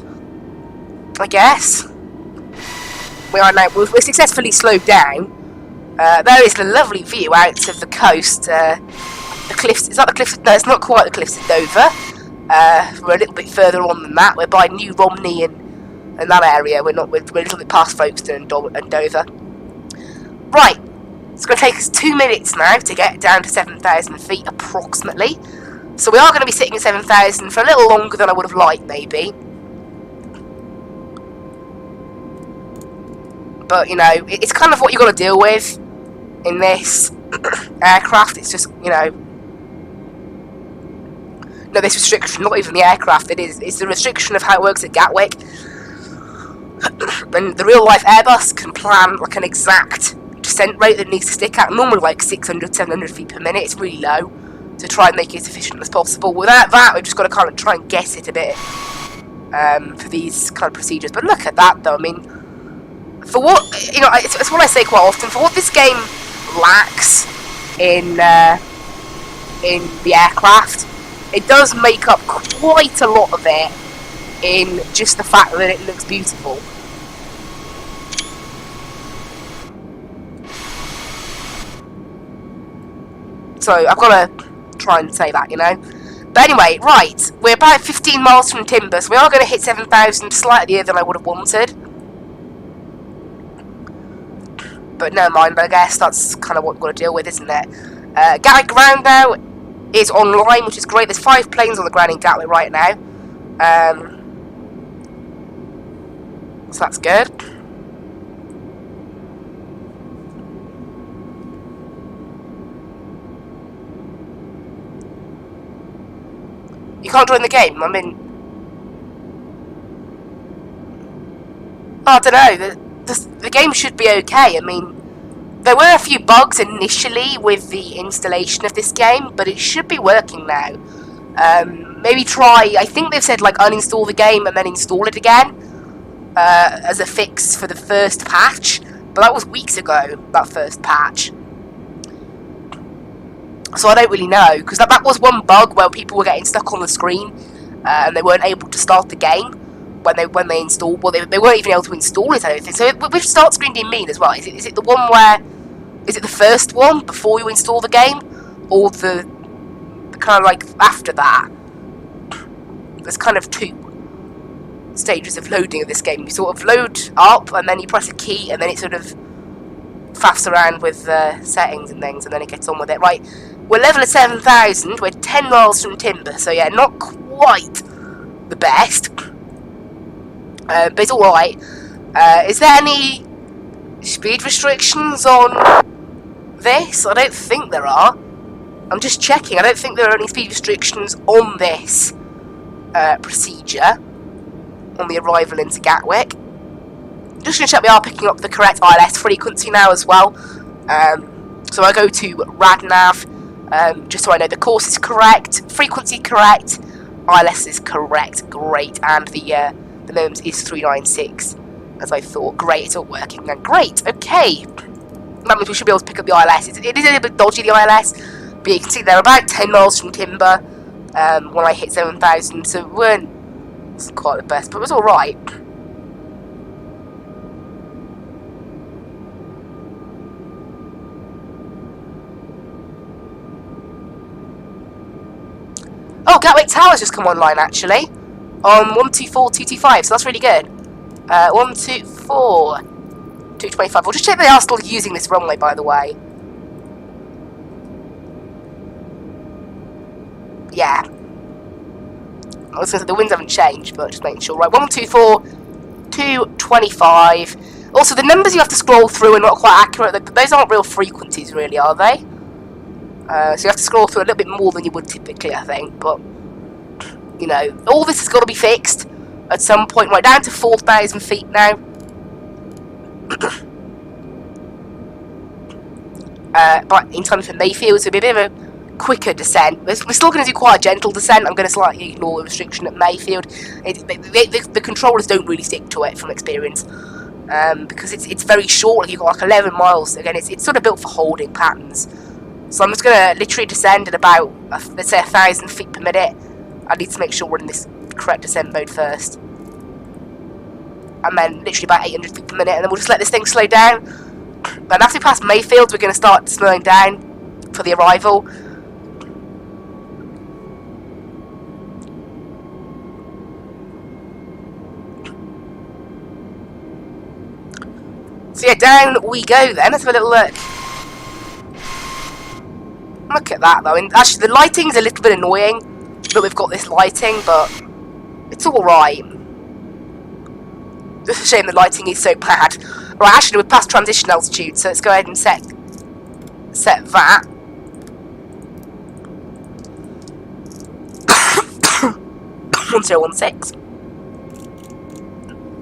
I guess. We are now, we're successfully slowed down. There is the lovely view out of the coast. The cliffs, is that the cliffs? No, it's not quite the cliffs of Dover. We're a little bit further on than that. We're by New Romney and that area. We're a little bit past Folkestone and Dover. Right. It's going to take us 2 minutes now to get down to 7,000 feet approximately. So we are going to be sitting at 7,000 for a little longer than I would have liked, maybe. But, you know, it's kind of what you've got to deal with in this aircraft. It's just, you know... No, this restriction, not even the aircraft, it's the restriction of how it works at Gatwick. And the real-life Airbus can plan, like, an exact descent rate that it needs to stick at, normally like 600, 700 feet per minute. It's really low, to try and make it as efficient as possible. Without that, we've just got to kind of try and guess it a bit for these kind of procedures. But look at that, though. I mean, for what, you know, it's what I say quite often, for what this game lacks in the aircraft, it does make up quite a lot of it in just the fact that it looks beautiful. So I've got to try and say that, you know. But anyway, right, we're about 15 miles from Timber, so we are going to hit 7,000 slightly earlier than I would have wanted. But never mind, but I guess that's kind of what we've got to deal with, isn't it? Gatwick ground now is online, which is great. There's 5 planes on the ground in Gatwick right now. So that's good. You can't join the game. I mean, I don't know. The game should be okay. I mean, there were a few bugs initially with the installation of this game, but it should be working now. Maybe try. I think they've said like uninstall the game and then install it again as a fix for the first patch. But that was weeks ago. That first patch. So I don't really know, because that was one bug where people were getting stuck on the screen and they weren't able to start the game when they installed. Well, they weren't even able to install it, I don't think. So which start screen do you mean as well? Is it the one where, is it the first one before you install the game, or the kind of like after that? There's kind of 2 stages of loading of this game. You sort of load up and then you press a key and then it sort of faffs around with settings and things, and then it gets on with it. Right, we're level at 7,000, we're 10 miles from Timber, so yeah, not quite the best, but it's alright. Is there any speed restrictions on this? I don't think there are. I'm just checking. I don't think there are any speed restrictions on this procedure on the arrival into Gatwick. Just going to check we are picking up the correct ILS frequency now as well. So I go to RadNav, just so I know the course is correct, frequency correct, ILS is correct, great, and the NOMS is 396, as I thought. Great, it's all working now. Great, okay. That means we should be able to pick up the ILS. It is a little bit dodgy, the ILS, but you can see they're about 10 miles from Timber when I hit 7,000, so it wasn't quite the best, but it was alright. Oh, Gatwick Tower's just come online, actually. On 124.225, so that's really good. 124.225. We'll just check they are still using this runway, by the way. Yeah. I was going to say the winds haven't changed, but just making sure. Right, 124.225. Also, the numbers you have to scroll through are not quite accurate. Those aren't real frequencies, really, are they? So you have to scroll through a little bit more than you would typically, I think. But, you know, all this has got to be fixed at some point. Right, down to 4,000 feet now. But in time for Mayfield, so it'll be a bit of a quicker descent. We're still going to do quite a gentle descent. I'm going to slightly ignore the restriction at Mayfield. The controllers don't really stick to it from experience, because it's very short. Like, you've got like 11 miles. Again, it's sort of built for holding patterns. So I'm just going to literally descend at about, let's say, 1,000 feet per minute. I need to make sure we're in this correct descent mode first. And then literally about 800 feet per minute, and then we'll just let this thing slow down. And after we pass Mayfield, we're going to start slowing down for the arrival. So yeah, down we go then. Let's have a little look. Look at that though. And actually, the lighting's a little bit annoying that we've got this lighting, but it's alright. Just a shame the lighting is so bad. Right, actually, we're past transition altitude, so let's go ahead and set that. 1016.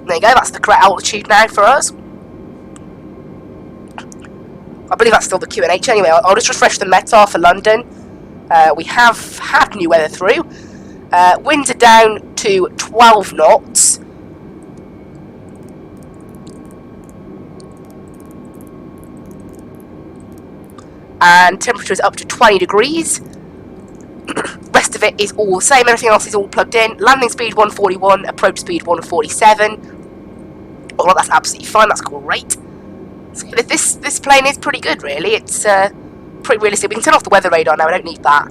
There you go, that's the correct altitude now for us. I believe that's still the QNH anyway. I'll just refresh the METAR for London. We have had new weather through. Winds are down to 12 knots. And temperature is up to 20 degrees. Rest of it is all the same. Everything else is all plugged in. Landing speed 141, approach speed 147. Oh, that's absolutely fine. That's great. So this plane is pretty good, really. It's pretty realistic. We can turn off the weather radar now. I don't need that.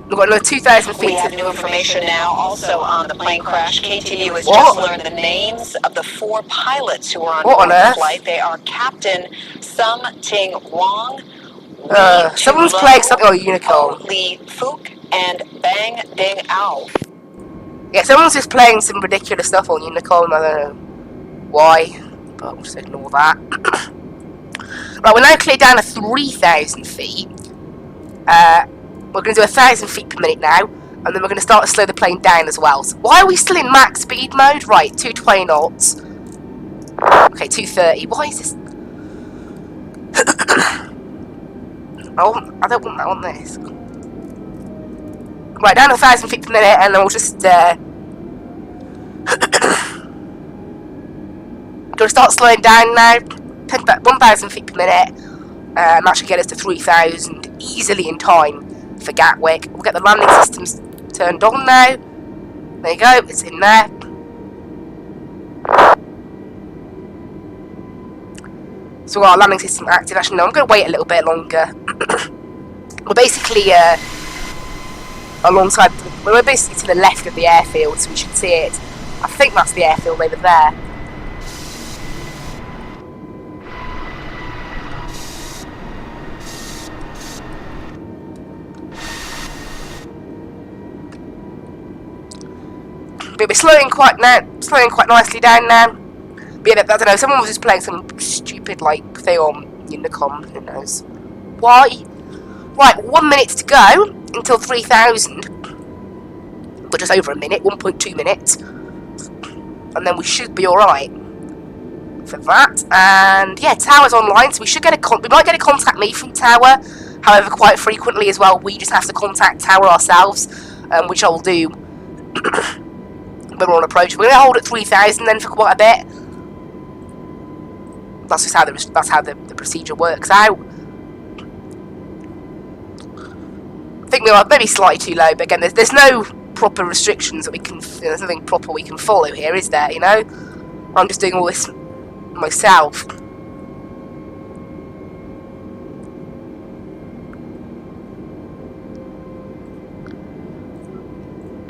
We've got another 2,000 feet. We have new information now also on the plane crash. KTU has just learned the names of the 4 pilots who are on board the flight. They are Captain Sum Ting Wong, someone's playing something on Unicorn. Li Fook, and Bang Ding Ao. Yeah, someone's just playing some ridiculous stuff on Unicorn. I don't know why, but we'll just ignore that. Right, we're now clear down to 3,000 feet. We're going to do 1,000 feet per minute now, and then we're going to start to slow the plane down as well. So why are we still in max speed mode? Right, 220 knots. Okay, 230. Why is this? I don't want that on this. Right, down to 1,000 feet per minute, and then we'll just going to start slowing down now. 1,000 feet per minute, and that should get us to 3,000 easily in time for Gatwick. We'll get the landing systems turned on now. There you go, it's in there. So we've got our landing system active. Actually, no, I'm going to wait a little bit longer. We're basically alongside. We're basically to the left of the airfield, so we should see it. I think that's the airfield over there. But we're slowing quite nicely down now. But yeah, I don't know, someone was just playing some stupid like thing on Unicom, who knows why. Right, 1 minute to go until 3,000. But just over a minute, 1.2 minutes. And then we should be alright for that. And yeah, Tower's online, so we should get we might get a contact me from Tower. However, quite frequently as well, we just have to contact Tower ourselves, which I'll do when we're on approach. We're going to hold at 3,000 then for quite a bit. That's just how the procedure works out. I think we are maybe slightly too low, but again, there's no proper restrictions that we can. There's nothing proper we can follow here, is there? You know, I'm just doing all this myself.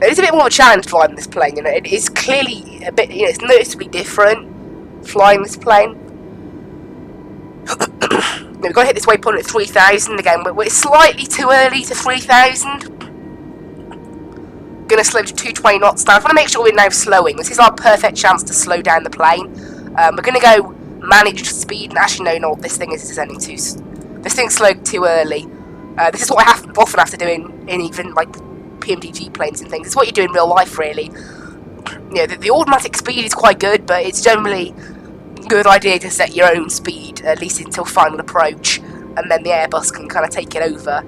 It is a bit more of a challenge flying this plane. You know, it is clearly a bit. You know, it's noticeably different flying this plane. We've got to hit this waypoint at 3,000 again. We're slightly too early to 3,000. Going to slow to 220 knots down. I want to make sure we're now slowing. This is our perfect chance to slow down the plane. We're going to go managed speed. And actually, no, this thing is descending too. This thing's slowed too early. This is what I often have to do in even like PMDG planes and things. It's what you do in real life, really. You know, the automatic speed is quite good, but it's generally a good idea to set your own speed, at least until final approach. and then the Airbus can kind of take it over.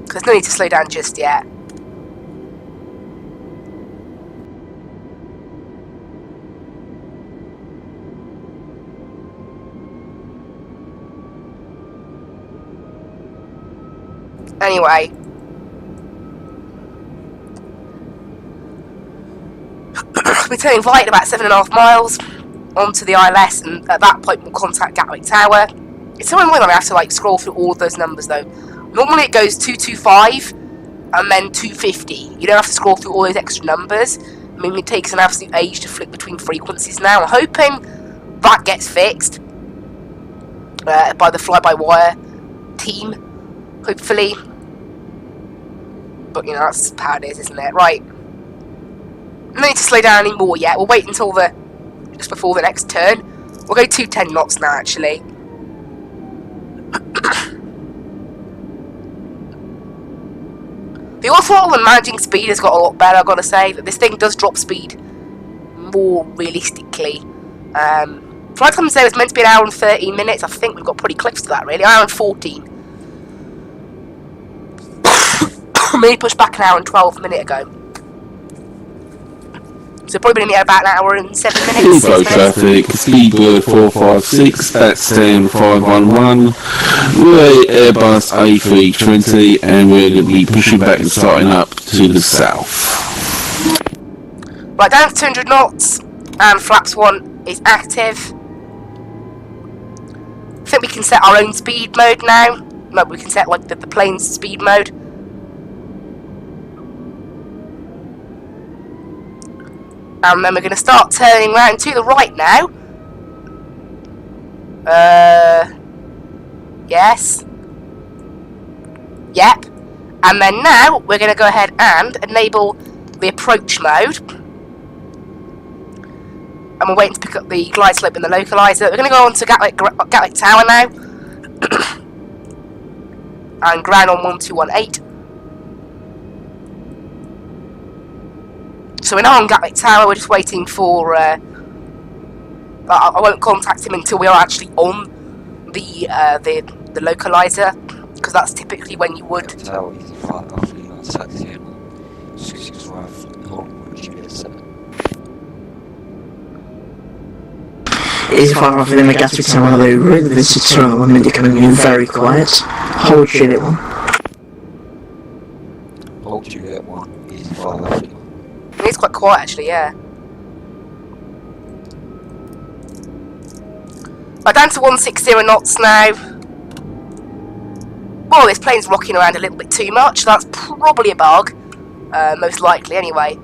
There's no need to slow down just yet. Anyway, we're turning right about 7.5 miles onto the ILS, and at that point we'll contact Gatwick Tower. It's so annoying when I have to like scroll through all of those numbers though. Normally it goes 225 and then 250. You don't have to scroll through all those extra numbers. I mean, it takes an absolute age to flick between frequencies now. I'm hoping that gets fixed by the fly-by-wire team, hopefully. But, you know, that's how it is, isn't it? Right. No need to slow down anymore yet. We'll wait until just before the next turn. We'll go 210 knots now, actually. The auto and managing speed has got a lot better, I've got to say. This thing does drop speed more realistically. Flight time today was meant to be an hour and 13 minutes. I think we've got pretty close to that, really. An hour and 14. Maybe pushed back an hour and 12 a minute ago. So probably going to be about an hour and 7 minutes. Info traffic, speedbird 456, that's 10511. We're Airbus A320 and we're going to be pushing back and starting up to the south. Right, down to 200 knots, and flaps 1 is active. I think we can set our own speed mode now. No, we can set like the plane's speed mode. And then we're going to start turning around to the right now. Yes. Yep. And then now we're going to go ahead and enable the approach mode. And we're waiting to pick up the glide slope and the localizer. We're going to go on to Gatwick Tower now. And ground on 1218. So we're now on Gatwick Tower. We're just waiting for... I won't contact him until we are actually on the localizer, because that's typically when you would... Tower, easy 5 after you on taxi and 665 GPS 7. Easy 5 after the Gatwick Tower, though, really the visitor at the moment are coming in very quiet. Hold Juliet 1. Hold Juliet 1, easy 5 after you. It's quite quiet actually, yeah. Right, down to 160 knots now. Well, this plane's rocking around a little bit too much, so that's probably a bug. Most likely, anyway.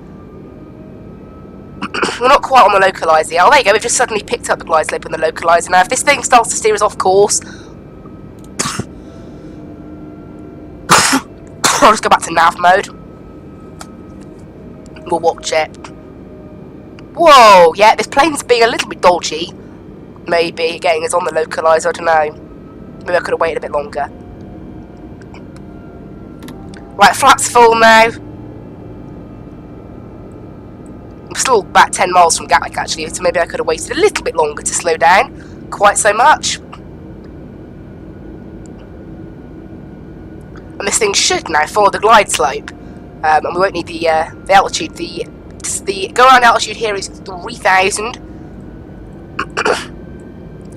We're not quite on the localizer yet. Oh, there you go, we've just suddenly picked up the glide slope on the localizer. Now, if this thing starts to steer us off course... I'll just go back to nav mode. We'll watch it. Whoa, yeah, this plane's being a little bit dodgy. Maybe getting us on the localizer, I don't know. Maybe I could have waited a bit longer. Right, flaps full now. I'm still about 10 miles from Gatwick actually, so maybe I could have waited a little bit longer to slow down. Quite so much. And this thing should now follow the glide slope. And we won't need the altitude. The go-around altitude here is 3,000.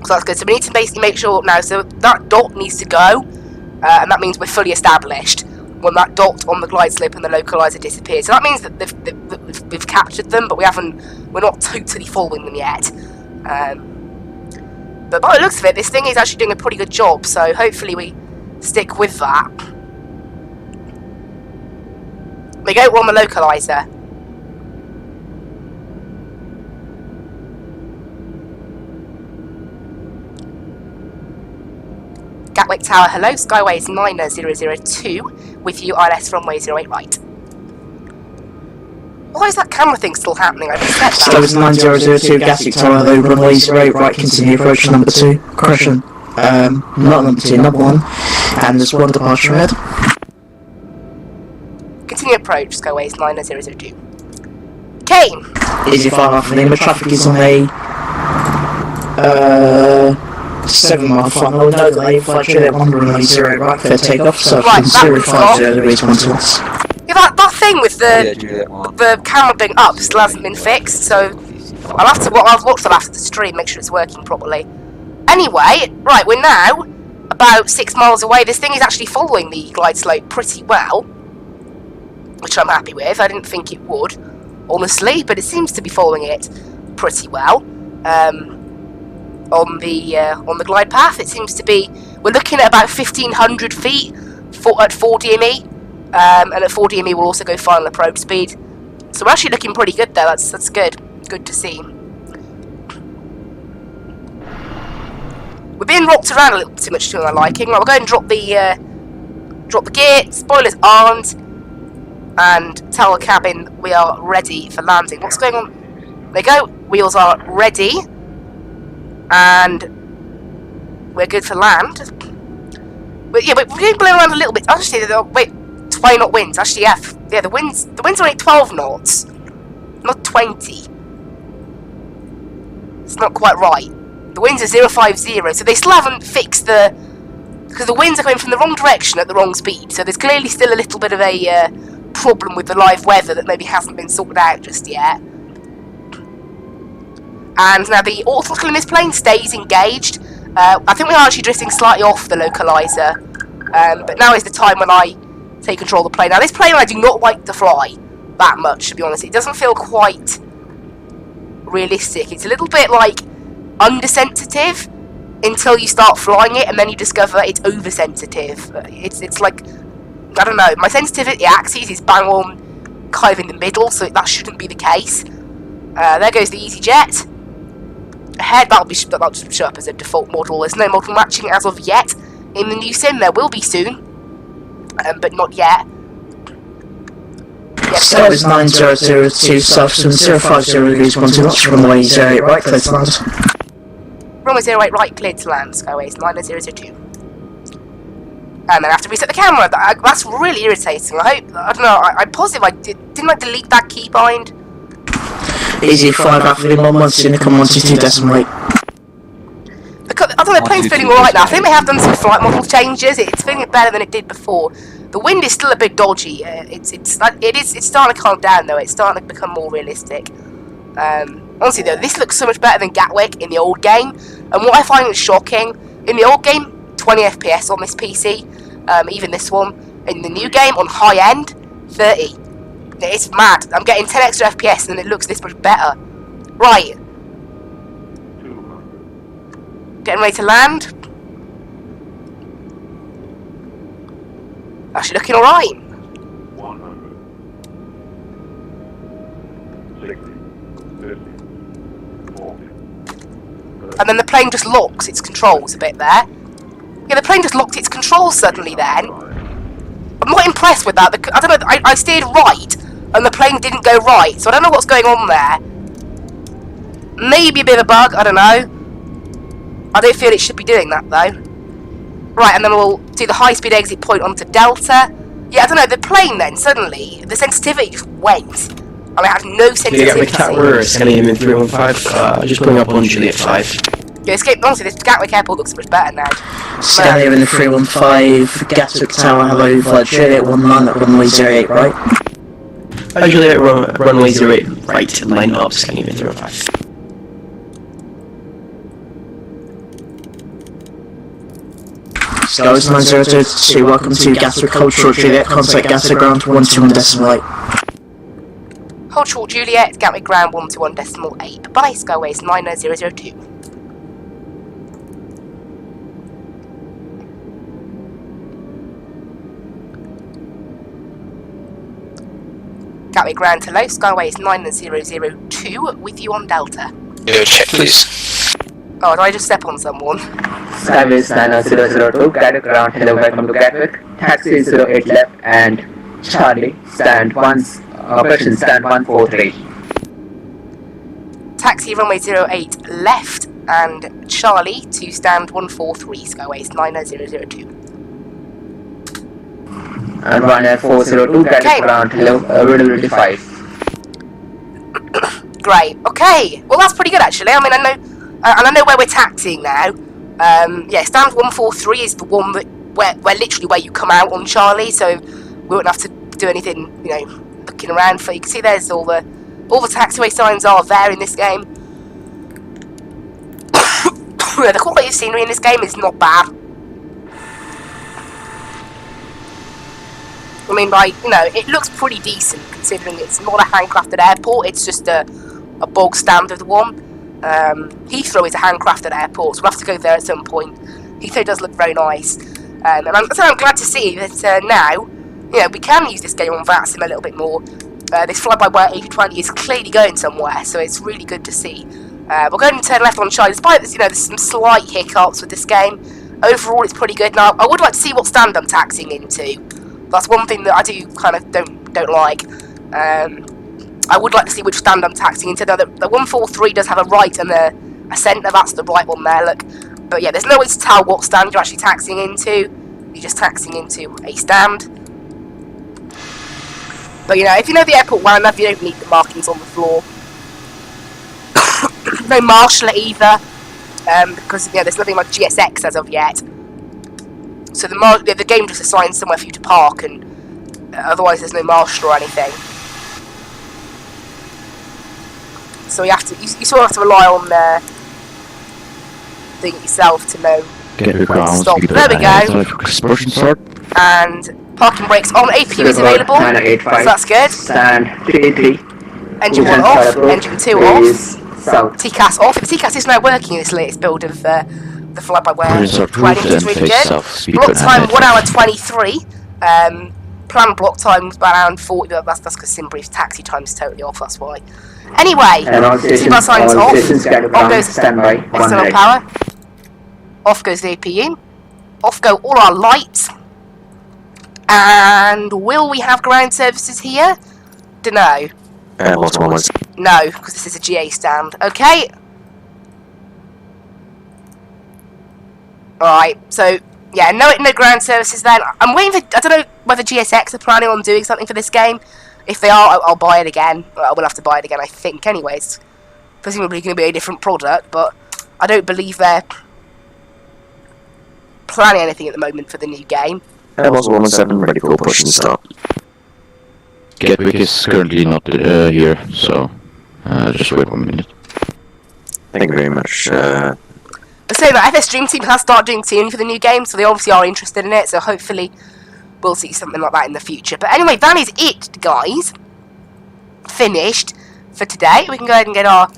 So that's good. So we need to basically make sure now, so that dot needs to go, and that means we're fully established when that dot on the glide slope and the localizer disappears. So that means that we've captured them, but we're not totally following them yet. But by the looks of it, this thing is actually doing a pretty good job, so hopefully we stick with that. There we go, we're on the localizer. Gatwick Tower, hello, Skyways 9002, with you, ILS runway 08 right. Why is that camera thing still happening? I reset that. Skyways 9002, Gatwick Tower, though, runway 08 right, continue approach number 2, correction, not number 2, number 1, and there's one departure ahead. Continue approach, Skyways 9002. Kane! Easy 5 after the traffic is on a 7 mile final, no delay, flight Juliet 1 runway 08 right, clear takeoff, so Right, from that 050 degrees 1 to us. Yeah, that thing with Yeah, Juliet 1. the camera being up still hasn't been fixed, so I'll have to watch that after the stream, make sure it's working properly. Anyway, right, we're now about 6 miles away. This thing is actually following the glide slope pretty well, which I'm happy with. I didn't think it would, honestly, but it seems to be following it pretty well. On the glide path, it seems to be. We're looking at about 1,500 feet at 4 DME, and at 4 DME we'll also go final approach speed. So we're actually looking pretty good there. That's good. Good to see. We're being rocked around a little too much to my liking. Right, we'll go and drop the gear. Spoilers aren't, and tell the cabin we are ready for landing. What's going on? There you go. Wheels are ready. And we're good for land. But yeah, we're going to blow around a little bit. Actually, wait, 20 knot winds. Actually, yeah, the winds are only 12 knots, not 20. It's not quite right. The winds are 050, so they still haven't fixed because the winds are going from the wrong direction at the wrong speed. So there's clearly still a little bit of a problem with the live weather that maybe hasn't been sorted out just yet. And now the autothrottle in this plane stays engaged. I think we are actually drifting slightly off the localizer, but now is the time when I take control of the plane. Now this plane I do not like to fly that much, to be honest. It doesn't feel quite realistic. It's a little bit like undersensitive until you start flying it, and then you discover it's oversensitive. It's like, I don't know, my sensitivity axis is bang on kind of in the middle, so that shouldn't be the case. There goes the EasyJet. Ahead, that'll just show up as a default model. There's no model matching as of yet in the new sim. There will be soon, but not yet. Yep, Start is 9002, south swim 050 degrees 1 to knots, runway 08 right, clear to land. Runway 08 right, cleared to land. Skyways 9002. And then I have to reset the camera. That's really irritating. I don't know. I'm positive didn't I delete that keybind? Easy 5 after the 1 soon to come 122 decimal 8. I don't know, the plane's feeling alright now. I think they have done some flight model changes. It's feeling better than it did before. The wind is still a bit dodgy. It's starting to calm down though. It's starting to become more realistic. Honestly though, this looks so much better than Gatwick in the old game. And what I find shocking, in the old game, 20 FPS on this PC, even this one. In the new game, on high end, 30. It's mad. I'm getting 10 extra FPS and it looks this much better. Right. Getting ready to land. Actually looking alright. 100, 60, 50, 40. And then the plane just locks its controls a bit there. Yeah, the plane just locked its controls suddenly then. I'm not impressed with that. I don't know, I steered right and the plane didn't go right, so I don't know what's going on there. Maybe a bit of a bug, I don't know. I don't feel it should be doing that though. Right, and then we'll do the high-speed exit point onto Delta. Yeah, I don't know, the plane then, suddenly, the sensitivity just went. And I had no sensitivity. You get the cat where it's scanning in 315, just putting up on Juliet 5. Yeah, honestly, this Gatwick airport looks much better now. Scanning in the 315, Gatwick Tower, hello, flight Juliet 19 at runway 08 right. Juliet runway 08 right, line up, scanning in 315. Skyway 9022, welcome to Gatwick, hold short Juliet, contact Gatwick ground 121.8. Hold short Juliet, Gatwick ground 121.8. Bye, Skyways 9002. Gatwick ground hello, Skyways 9002 with you on Delta. Check please. Oh, did I just step on someone? Skyways 9002, Gatwick ground, hello, welcome to Gatwick. Taxi 08 left and Charlie, stand 1, operation stand 143. Taxi runway 08 left and Charlie to stand 143, Skyways 9002. And Ryanair 402, Gatwick ground, hello, availability 5. Great, okay. Well, that's pretty good actually. I mean, I know And I know where we're taxiing now. Yeah, stand 143 is the one that where literally where you come out on Charlie, so we won't have to do anything, you know, looking around for. You can see there's all the taxiway signs are there in this game. The quality of scenery in this game is not bad. I mean, like, you know, it looks pretty decent considering it's not a handcrafted airport, it's just a bog standard one. Heathrow is a handcrafted airport, so we'll have to go there at some point. Heathrow does look very nice. And I'm glad to see that now, you know, we can use this game on Vatsim a little bit more. This fly-by-wire A32N is clearly going somewhere, so it's really good to see. We're going to turn left on Charlie, despite this, you know, there's some slight hiccups with this game. Overall, it's pretty good. Now, I would like to see what stand I'm taxing into. That's one thing that I do kind of don't like. I would like to see which stand I'm taxing into. Now, the 143 does have a right and a centre. That's the right one there, look. But yeah, there's no way to tell what stand you're actually taxing into. You're just taxing into a stand. But you know, if you know the airport well enough, you don't need the markings on the floor. No marshal either, because you know, there's nothing like GSX as of yet. So the game just assigns somewhere for you to park, and otherwise there's no marshal or anything. So you sort of have to rely on doing it yourself to know when to stop. There we go. And parking brakes on. APU is available, so that's good. Stand 383. Engine 1 off, engine 2 off. TCAS off. The TCAS is now working in this latest build of the fly-by-wire, which is really good. Block time 1 hour 23. Planned block time was about around 40, but that's because SimBrief's taxi time is totally off, that's why. Anyway, seatbelt signs off. On goes external power. Off goes the APU. Off go all our lights. And will we have ground services here? Dunno. No, because this is a GA stand. Okay. Alright, so, yeah, no ground services then. I'm waiting for, I don't know whether GSX are planning on doing something for this game. If they are, I'll buy it again. I will have to buy it again, I think, anyways. Presumably going to be a different product, but I don't believe they're planning anything at the moment for the new game. Airbus 117 ready for push and start. Gatwick is currently not here, so just wait 1 minute. Thank you very much. I say that FS Dream Team has started doing tuning for the new game, so they obviously are interested in it, so hopefully we'll see something like that in the future. But anyway, that is it, guys. Finished for today. We can go ahead and get our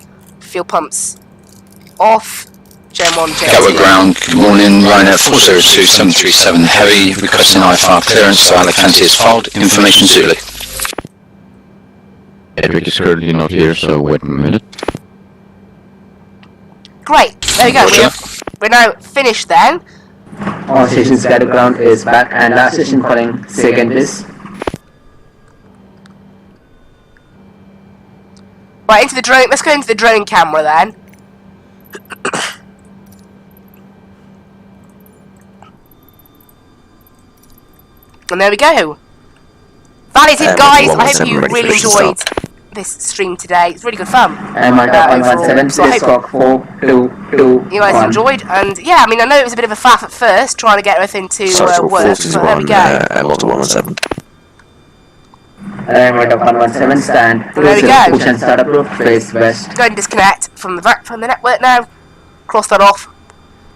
fuel pumps off. Gen 1, Gen 2. Gatwick ground, good morning, Ryanair 402737 Heavy, requesting IFR clearance to Alicante is filed, information Zulu. Gatwick is currently not here, so wait 1 minute. Great, there we go, we're now finished then. All stations Gatwick ground is back, and last station calling second please. Right, into the drone, let's go into the drone camera then. And there we go. That is it, guys. I hope you really enjoyed this stream today. It's really good fun. And my 117, so I hope 4, 2, 2, you guys 1. enjoyed. And yeah, I mean, I know it was a bit of a faff at first trying to get everything to work, but there we go. Airbus 117. And my 117 stand. There we go. Push and start approved. Face west. Go and disconnect from the network now. Cross that off.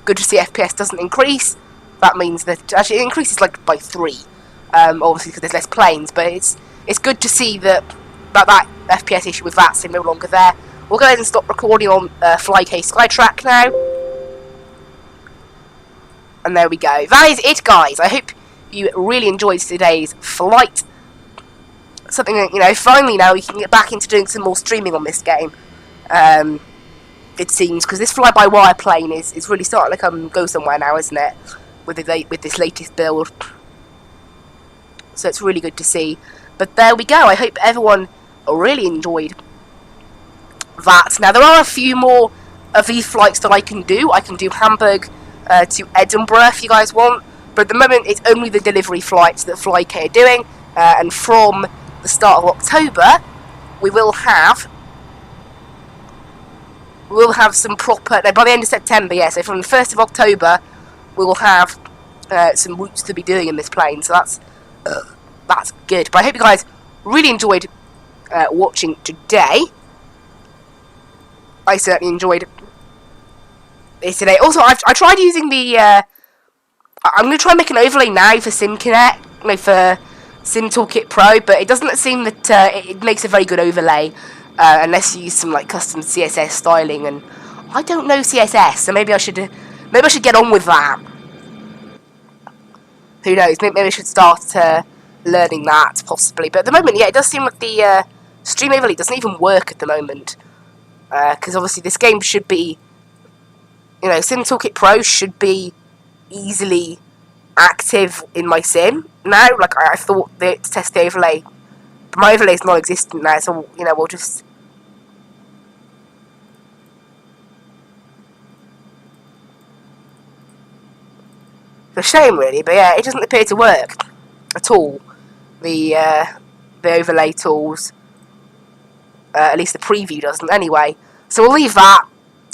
Good to see FPS doesn't increase. That means that actually it increases like by 3. Obviously because there's less planes, but it's good to see that FPS issue with Vatsim no longer there. We'll go ahead and stop recording on Flyk Skytrack now. And there we go. That is it, guys. I hope you really enjoyed today's flight. Something that, you know, finally now we can get back into doing some more streaming on this game. It seems, because this fly-by-wire plane is really starting to go somewhere now, isn't it? With this latest build. So it's really good to see. But there we go. I hope everyone really enjoyed that. Now, there are a few more of these flights that I can do. I can do Hamburg to Edinburgh if you guys want. But at the moment, it's only the delivery flights that Flyk are doing. And from the start of October, we will have we'll have some proper... No, by the end of September, yeah, so from the 1st of October, we will have some routes to be doing in this plane, so that's good. But I hope you guys really enjoyed watching today. I certainly enjoyed this today. Also, I tried using the... I'm going to try and make an overlay now for SimConnect, for Sim Toolkit Pro, but it doesn't seem that it makes a very good overlay unless you use some like custom CSS styling, and I don't know CSS, so maybe I should get on with that. Who knows? Maybe I should start learning that possibly. But at the moment, yeah, it does seem like the stream overlay doesn't even work at the moment, because obviously this game should be, Sim Toolkit Pro should be easily active in my sim now. Like I thought to test the overlay, but my overlay is non-existent now, so we'll just... It's a shame really, but yeah, it doesn't appear to work at all. The overlay tools, at least the preview doesn't anyway, so we'll leave that.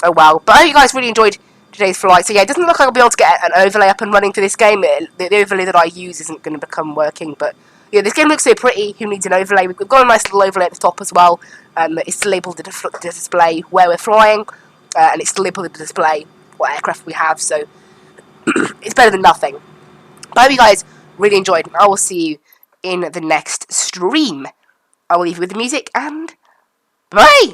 Oh well. But I hope you guys really enjoyed today's flight. So yeah, it doesn't look like I'll be able to get an overlay up and running for this game. The overlay that I use isn't going to become working, but yeah, this game looks so pretty. Who needs an overlay? We've got a nice little overlay at the top as well. It's still able to display where we're flying, and it's still able to display what aircraft we have, so it's better than nothing. But I hope you guys really enjoyed, and I will see you in the next stream. I will leave you with the music, and bye!